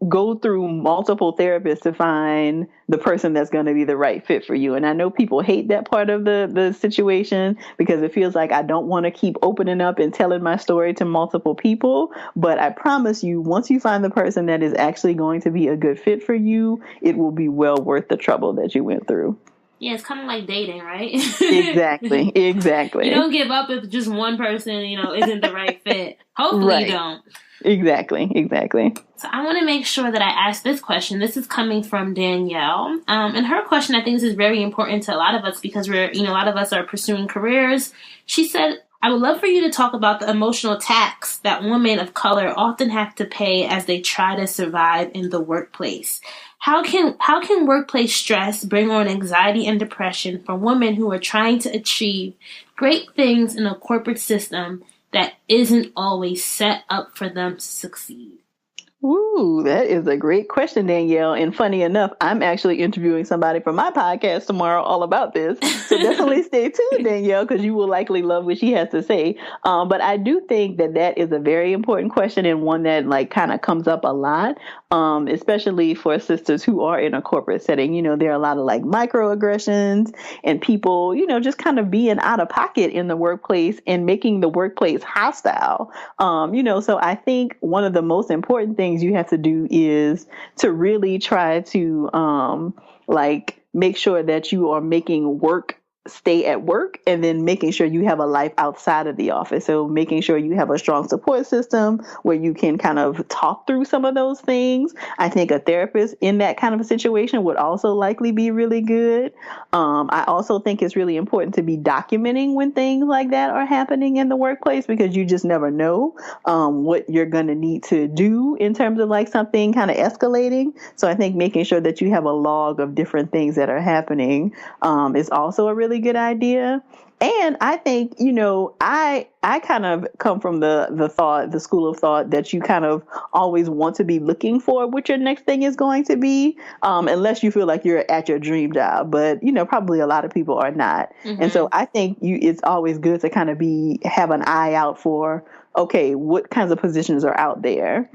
go through multiple therapists to find the person that's going to be the right fit for you. And I know people hate that part of the situation, because it feels like I don't want to keep opening up and telling my story to multiple people. But I promise you, once you find the person that is actually going to be a good fit for you, it will be well worth the trouble that you went through. Yeah, it's kind of like dating, right? Exactly. You don't give up if just one person, isn't the right fit. Hopefully you don't. Exactly. So I want to make sure that I ask this question. This is coming from Danielle. And her question, I think this is very important to a lot of us, because we're, a lot of us are pursuing careers. She said, I would love for you to talk about the emotional tax that women of color often have to pay as they try to survive in the workplace. How can workplace stress bring on anxiety and depression for women who are trying to achieve great things in a corporate system that isn't always set up for them to succeed? Ooh, that is a great question, Danielle. And funny enough, I'm actually interviewing somebody for my podcast tomorrow all about this. So definitely stay tuned, Danielle, because you will likely love what she has to say. But I do think that is a very important question, and one that like kind of comes up a lot, especially for sisters who are in a corporate setting. There are a lot of like microaggressions and people, just kind of being out of pocket in the workplace and making the workplace hostile. So I think one of the most important things you have to do is to really try to make sure that you are making work stay at work, and then making sure you have a life outside of the office. So making sure you have a strong support system where you can kind of talk through some of those things. I think a therapist in that kind of a situation would also likely be really good. I also think it's really important to be documenting when things like that are happening in the workplace, because you just never know what you're going to need to do in terms of like something kind of escalating. So I think making sure that you have a log of different things that are happening is also a really good idea. And I think, I kind of come from the school of thought that you kind of always want to be looking for what your next thing is going to be, unless you feel like you're at your dream job. But, probably a lot of people are not. Mm-hmm. And so I think it's always good to kind of have an eye out for, okay, what kinds of positions are out there.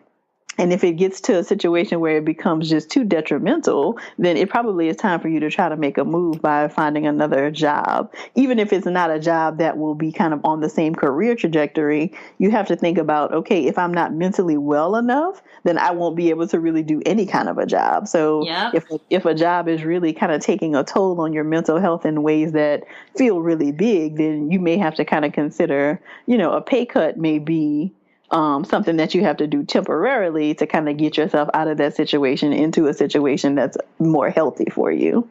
And if it gets to a situation where it becomes just too detrimental, then it probably is time for you to try to make a move by finding another job. Even if it's not a job that will be kind of on the same career trajectory, you have to think about, okay, if I'm not mentally well enough, then I won't be able to really do any kind of a job. So if a job is really kind of taking a toll on your mental health in ways that feel really big, then you may have to kind of consider, a pay cut may be something that you have to do temporarily to kind of get yourself out of that situation into a situation that's more healthy for you.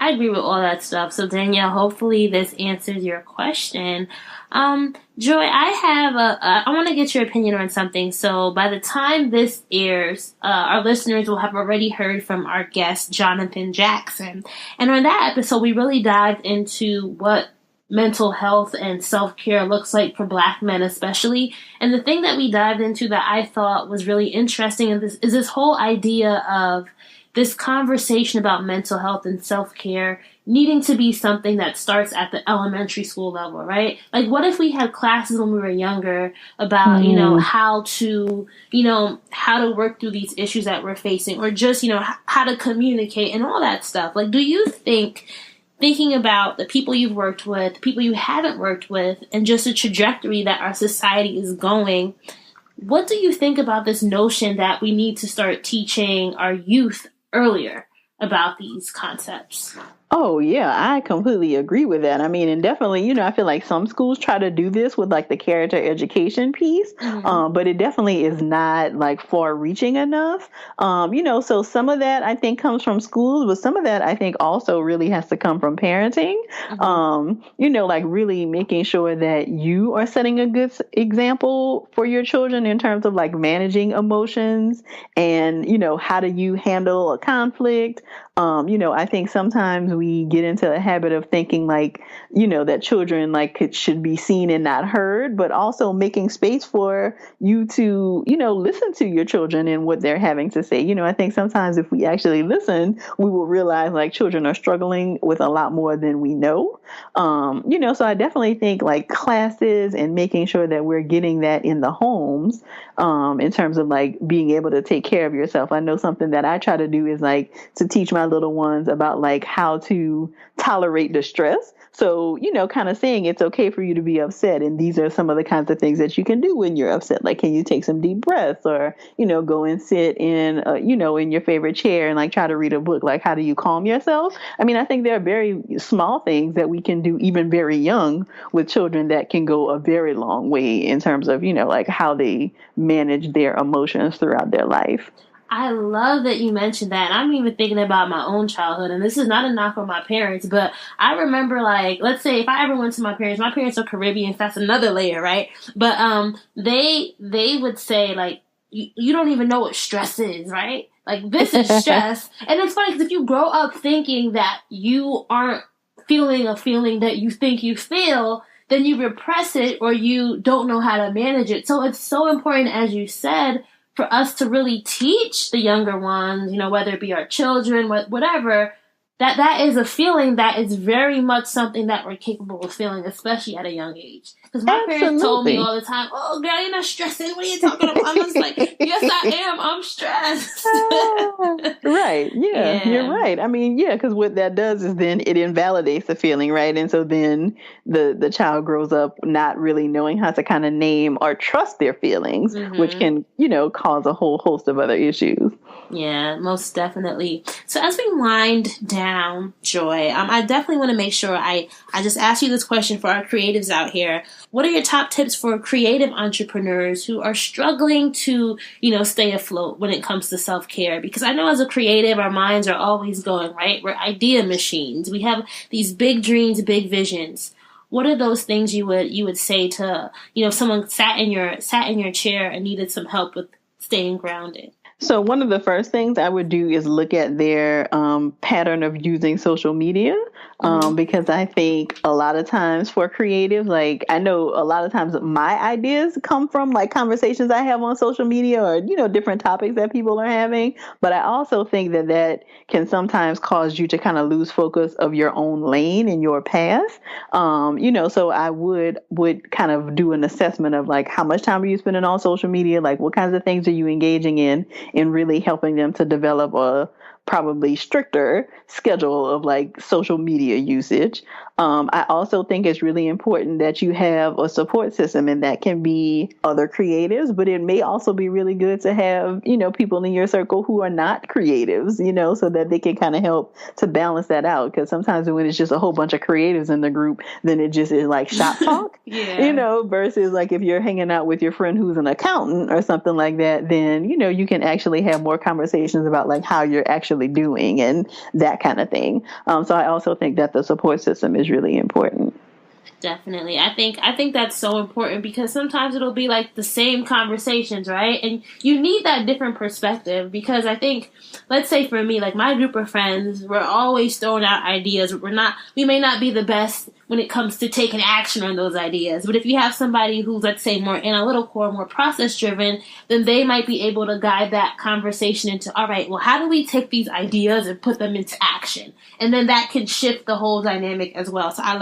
I agree with all that stuff. So Danielle, hopefully this answers your question. Joy, I want to get your opinion on something. So by the time this airs, our listeners will have already heard from our guest, Jonathan Jackson. And on that episode, we really dived into what mental health and self-care looks like for Black men especially. And the thing that we dived into that I thought was really interesting is this whole idea of this conversation about mental health and self-care needing to be something that starts at the elementary school level, right? Like, what if we had classes when we were younger about, how to work through these issues that we're facing, or just, how to communicate and all that stuff. Like, do you thinking about the people you've worked with, the people you haven't worked with, and just the trajectory that our society is going, what do you think about this notion that we need to start teaching our youth earlier about these concepts? Oh, yeah, I completely agree with that. I mean, and definitely, I feel like some schools try to do this with like the character education piece, but it definitely is not like far reaching enough. So some of that I think comes from schools, but some of that I think also really has to come from parenting. Like really making sure that you are setting a good example for your children in terms of like managing emotions and, how do you handle a conflict? I think sometimes we get into a habit of thinking like, that children like should be seen and not heard, but also making space for you to, listen to your children and what they're having to say. I think sometimes if we actually listen, we will realize like children are struggling with a lot more than we know. So I definitely think like classes and making sure that we're getting that in the homes, in terms of like being able to take care of yourself. I know something that I try to do is like to teach my little ones about like how to tolerate distress. So, kind of saying it's okay for you to be upset. And these are some of the kinds of things that you can do when you're upset. Like, can you take some deep breaths or, go and sit in, in your favorite chair and like try to read a book? Like, how do you calm yourself? I mean, I think there are very small things that we can do even very young with children that can go a very long way in terms of, like how they manage their emotions throughout their life. I love that you mentioned that. I'm even thinking about my own childhood, and this is not a knock on my parents, but I remember, like, let's say if I ever went to my parents are Caribbean, so that's another layer, right? But they would say, like, you don't even know what stress is, right? Like, this is stress. And it's funny because if you grow up thinking that you aren't feeling a feeling that you think you feel, then you repress it or you don't know how to manage it. So it's so important, as you said, for us to really teach the younger ones, whether it be our children, whatever, that is a feeling that is very much something that we're capable of feeling, especially at a young age. Because my parents told me all the time, "Oh, girl, you're not stressing. What are you talking about?" I'm just like, "Yes, I am. I'm stressed." Right. Yeah, you're right. I mean, yeah, because what that does is then it invalidates the feeling, right? And so then the child grows up not really knowing how to kind of name or trust their feelings, which can, cause a whole host of other issues. Yeah, most definitely. So as we wind down, Joy, I definitely want to make sure I just ask you this question for our creatives out here. What are your top tips for creative entrepreneurs who are struggling to, stay afloat when it comes to self-care? Because I know as a creative, our minds are always going, right? We're idea machines. We have these big dreams, big visions. What are those things you would say to, if someone sat in your chair and needed some help with staying grounded? So one of the first things I would do is look at their pattern of using social media, because I think a lot of times for creatives, like I know a lot of times my ideas come from like conversations I have on social media or, different topics that people are having. But I also think that can sometimes cause you to kind of lose focus of your own lane and your path. So I would kind of do an assessment of like how much time are you spending on social media? Like what kinds of things are you engaging in really helping them to develop a probably stricter schedule of like social media usage. I also think it's really important that you have a support system, and that can be other creatives, but it may also be really good to have, people in your circle who are not creatives, so that they can kind of help to balance that out. Because sometimes when it's just a whole bunch of creatives in the group, then it just is like shop talk, versus like if you're hanging out with your friend who's an accountant or something like that, then, you can actually have more conversations about like how you're actually doing and that kind of thing. So I also think that the support system is really important. Definitely. I think that's so important, because sometimes it'll be like the same conversations, right? And you need that different perspective, because I think, let's say for me, like my group of friends, we're always throwing out ideas. We may not be the best when it comes to taking action on those ideas. But if you have somebody who's, let's say, more analytical or more process driven, then they might be able to guide that conversation into, all right, well, how do we take these ideas and put them into action? And then that can shift the whole dynamic as well. So I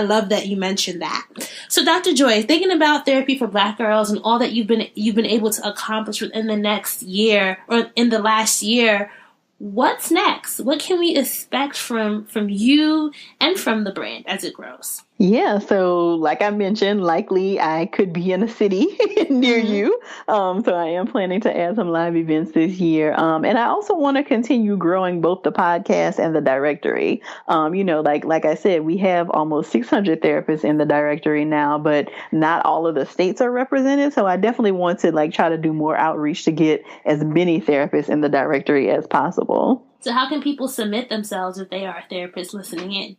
love that you mentioned that. So Dr. Joy, thinking about therapy for Black girls and all that you've been able to accomplish within the next year or in the last year, what's next? What can we expect from you and from the brand as it grows? Yeah, so like I mentioned, likely I could be in a city near you. So I am planning to add some live events this year. And I also want to continue growing both the podcast and the directory. Like I said, we have almost 600 therapists in the directory now, but not all of the states are represented. So I definitely want to try to do more outreach to get as many therapists in the directory as possible. So how can people submit themselves if they are a therapist listening in?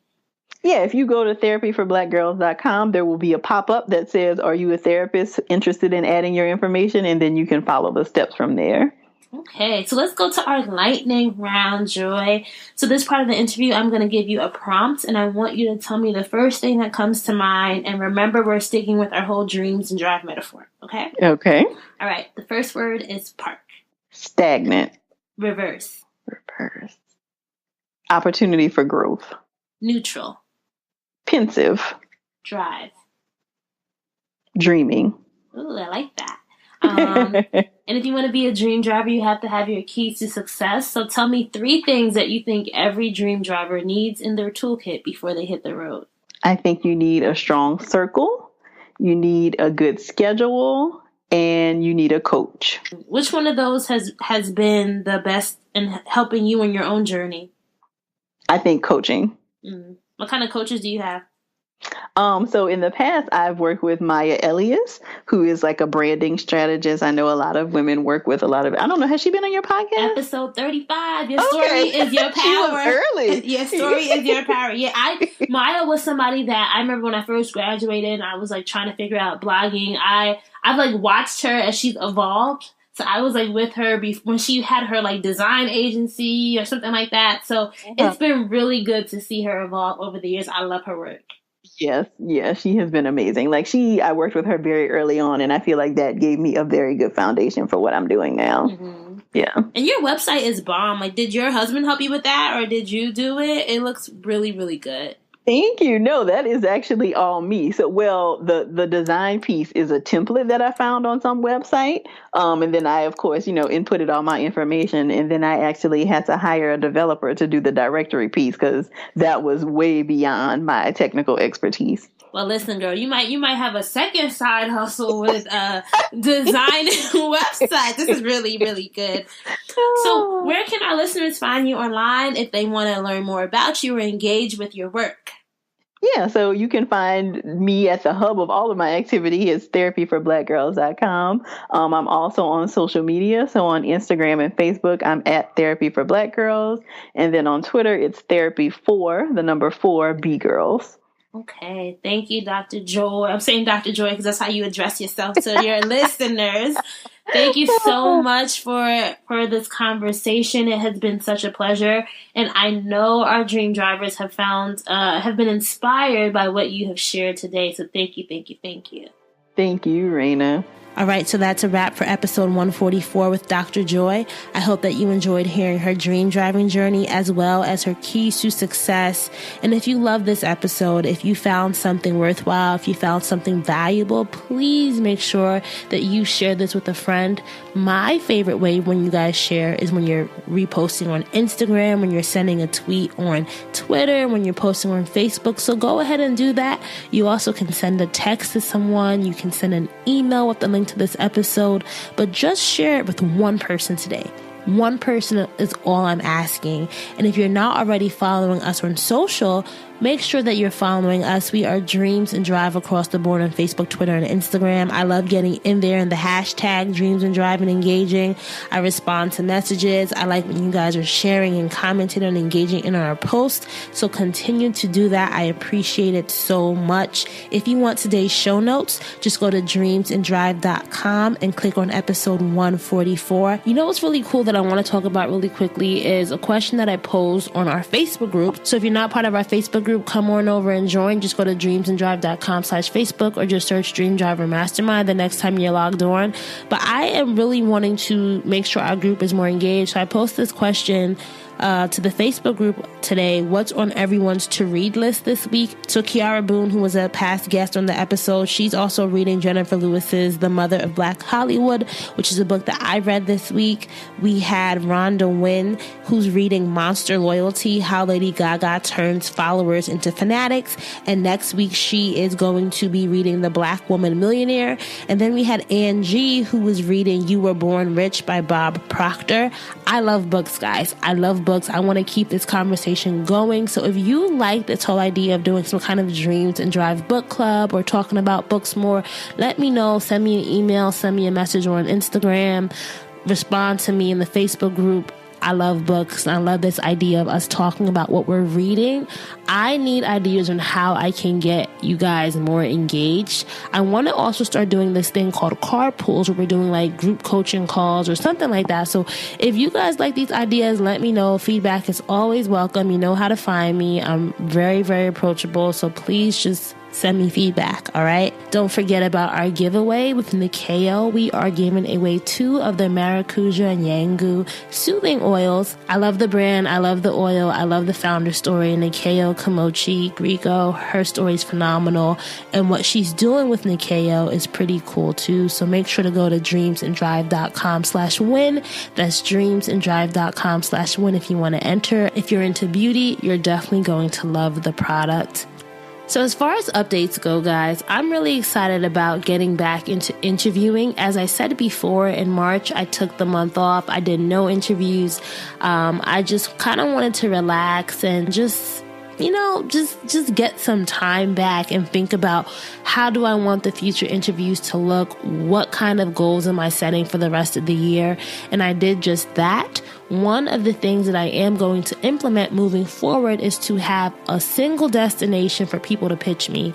Yeah, if you go to therapyforblackgirls.com, there will be a pop-up that says, are you a therapist interested in adding your information? And then you can follow the steps from there. Okay, so let's go to our lightning round, Joy. So this part of the interview, I'm going to give you a prompt, and I want you to tell me the first thing that comes to mind. And remember, we're sticking with our whole dreams and drive metaphor, okay? Okay. All right, the first word is park. Stagnant. Reverse. Opportunity for growth. Neutral. Pensive. Drive. Dreaming. Ooh, I like that. And if you want to be a dream driver, you have to have your keys to success. So tell me 3 things that you think every dream driver needs in their toolkit before they hit the road. I think you need a strong circle, you need a good schedule, and you need a coach. Which one of those has been the best in helping you in your own journey? I think coaching. What kind of coaches do you have? So in the past, I've worked with Maya Elias, who is like a branding strategist. I know a lot of women work with a lot of, I don't know, has she been on your podcast? Episode 35. Your story is your power. She was early. Your story is your power. Yeah, Maya was somebody that I remember when I first graduated and I was like trying to figure out blogging. I've like watched her as she's evolved. So I was like with her when she had her like design agency or something like that. So It's been really good to see her evolve over the years. I love her work. Yes, she has been amazing. I worked with her very early on, and I feel like that gave me a very good foundation for what I'm doing now. Mm-hmm. Yeah. And your website is bomb. Like, did your husband help you with that, or did you do it? It looks really, really good. Thank you. No, that is actually all me. So, the design piece is a template that I found on some website. And then I, of course, inputted all my information. And then I actually had to hire a developer to do the directory piece because that was way beyond my technical expertise. Well, listen, girl, you might have a second side hustle with design website. This is really, really good. So where can our listeners find you online if they want to learn more about you or engage with your work? Yeah, so you can find me at the hub of all of my activity. It's therapyforblackgirls.com. I'm also on social media. So on Instagram and Facebook, I'm at Therapy for Black Girls. And then on Twitter, it's Therapy for, the number 4, B Girls. Okay. Thank you, Dr. Joy. I'm saying Dr. Joy because that's how you address yourself to your listeners. Thank you so much for this conversation. It has been such a pleasure. And I know our dream drivers have been inspired by what you have shared today. So thank you, thank you, thank you. Thank you, Raina. All right, so that's a wrap for episode 144 with Dr. Joy. I hope that you enjoyed hearing her dream driving journey as well as her keys to success. And if you love this episode, if you found something worthwhile, if you found something valuable, please make sure that you share this with a friend. My favorite way when you guys share is when you're reposting on Instagram, when you're sending a tweet on Twitter, when you're posting on Facebook. So go ahead and do that. You also can send a text to someone. You can send an email with the link to this episode, but just share it with one person today. One person is all I'm asking. And if you're not already following us on social, make sure that you're following us. We are Dreams and Drive across the board on Facebook, Twitter, and Instagram. I love getting in there in the hashtag Dreams and Drive and engaging. I respond to messages. I like when you guys are sharing and commenting and engaging in our posts. So continue to do that. I appreciate it so much. If you want today's show notes, just go to dreamsanddrive.com and click on episode 144. You know what's really cool that I want to talk about really quickly is a question that I posed on our Facebook group. So if you're not part of our Facebook group, come on over and join. Just go to dreamsanddrive.com/Facebook or just search Dream Driver Mastermind the next time you're logged on. But I am really wanting to make sure our group is more engaged. So I post this question to the Facebook group today. What's on everyone's to-read list this week? So Kiara Boone, who was a past guest on the episode, she's also reading Jennifer Lewis's The Mother of Black Hollywood, which is a book that I read this week. We had Rhonda Wynn, who's reading Monster Loyalty, How Lady Gaga Turns Followers into Fanatics. And next week, she is going to be reading The Black Woman Millionaire. And then we had Angie, who was reading You Were Born Rich by Bob Proctor. I love books, guys. I love books. I want to keep this conversation going. So if you like this whole idea of doing some kind of Dreams and Drive book club or talking about books more, let me know. Send me an email, send me a message on Instagram, respond to me in the Facebook group. I love books. I love this idea of us talking about what we're reading. I need ideas on how I can get you guys more engaged. I want to also start doing this thing called carpools where we're doing like group coaching calls or something like that. So if you guys like these ideas, let me know. Feedback is always welcome. You know how to find me. I'm very, very approachable. So please just send me feedback, all right? Don't forget about our giveaway with Nikeo. We are giving away 2 of the Maracuja and Yangu soothing oils. I love the brand. I love the oil. I love the founder story. Nikeo Kamochi Grieco, her story is phenomenal. And what she's doing with Nikeo is pretty cool too. So make sure to go to dreamsanddrive.com/win. That's dreamsanddrive.com/win if you want to enter. If you're into beauty, you're definitely going to love the product. So as far as updates go, guys, I'm really excited about getting back into interviewing. As I said before, in March, I took the month off. I did no interviews. I just kind of wanted to relax and just get some time back and think about how do I want the future interviews to look? What kind of goals am I setting for the rest of the year? And I did just that. One of the things that I am going to implement moving forward is to have a single destination for people to pitch me.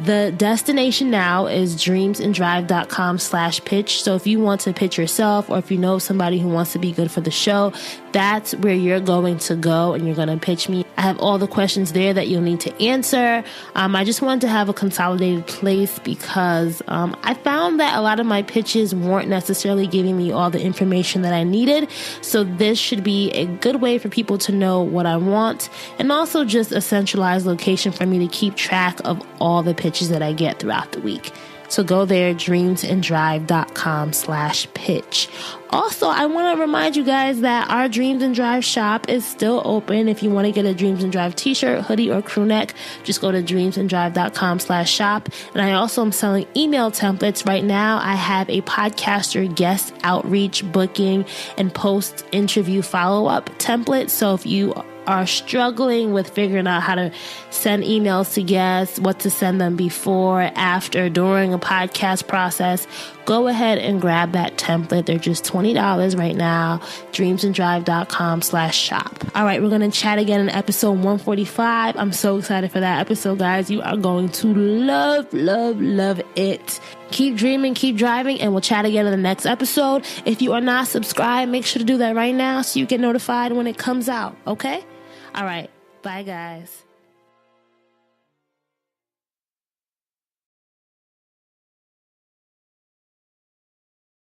The destination now is dreamsanddrive.com/pitch. So if you want to pitch yourself or if you know somebody who wants to be good for the show, that's where you're going to go and you're going to pitch me. I have all the questions there that you'll need to answer. I just wanted to have a consolidated place because I found that a lot of my pitches weren't necessarily giving me all the information that I needed. So this should be a good way for people to know what I want and also just a centralized location for me to keep track of all the pitches that I get throughout the week. So go there, dreamsanddrive.com/pitch. Also, I want to remind you guys that our Dreams and Drive shop is still open. If you want to get a Dreams and Drive t-shirt, hoodie, or crew neck, just go to dreamsanddrive.com/shop. And I also am selling email templates. Right now, I have a podcaster guest outreach, booking, and post-interview follow-up template. So if you are struggling with figuring out how to send emails to guests, what to send them before, after, during a podcast process, go ahead and grab that template. They're just $20 right now. dreamsanddrive.com/shop. All right, we're going to chat again in episode 145. I'm so excited for that episode, guys. You are going to love, love, love it. Keep dreaming, keep driving, and we'll chat again in the next episode. If you are not subscribed, make sure to do that right now so you get notified when it comes out, okay? All right, bye, guys.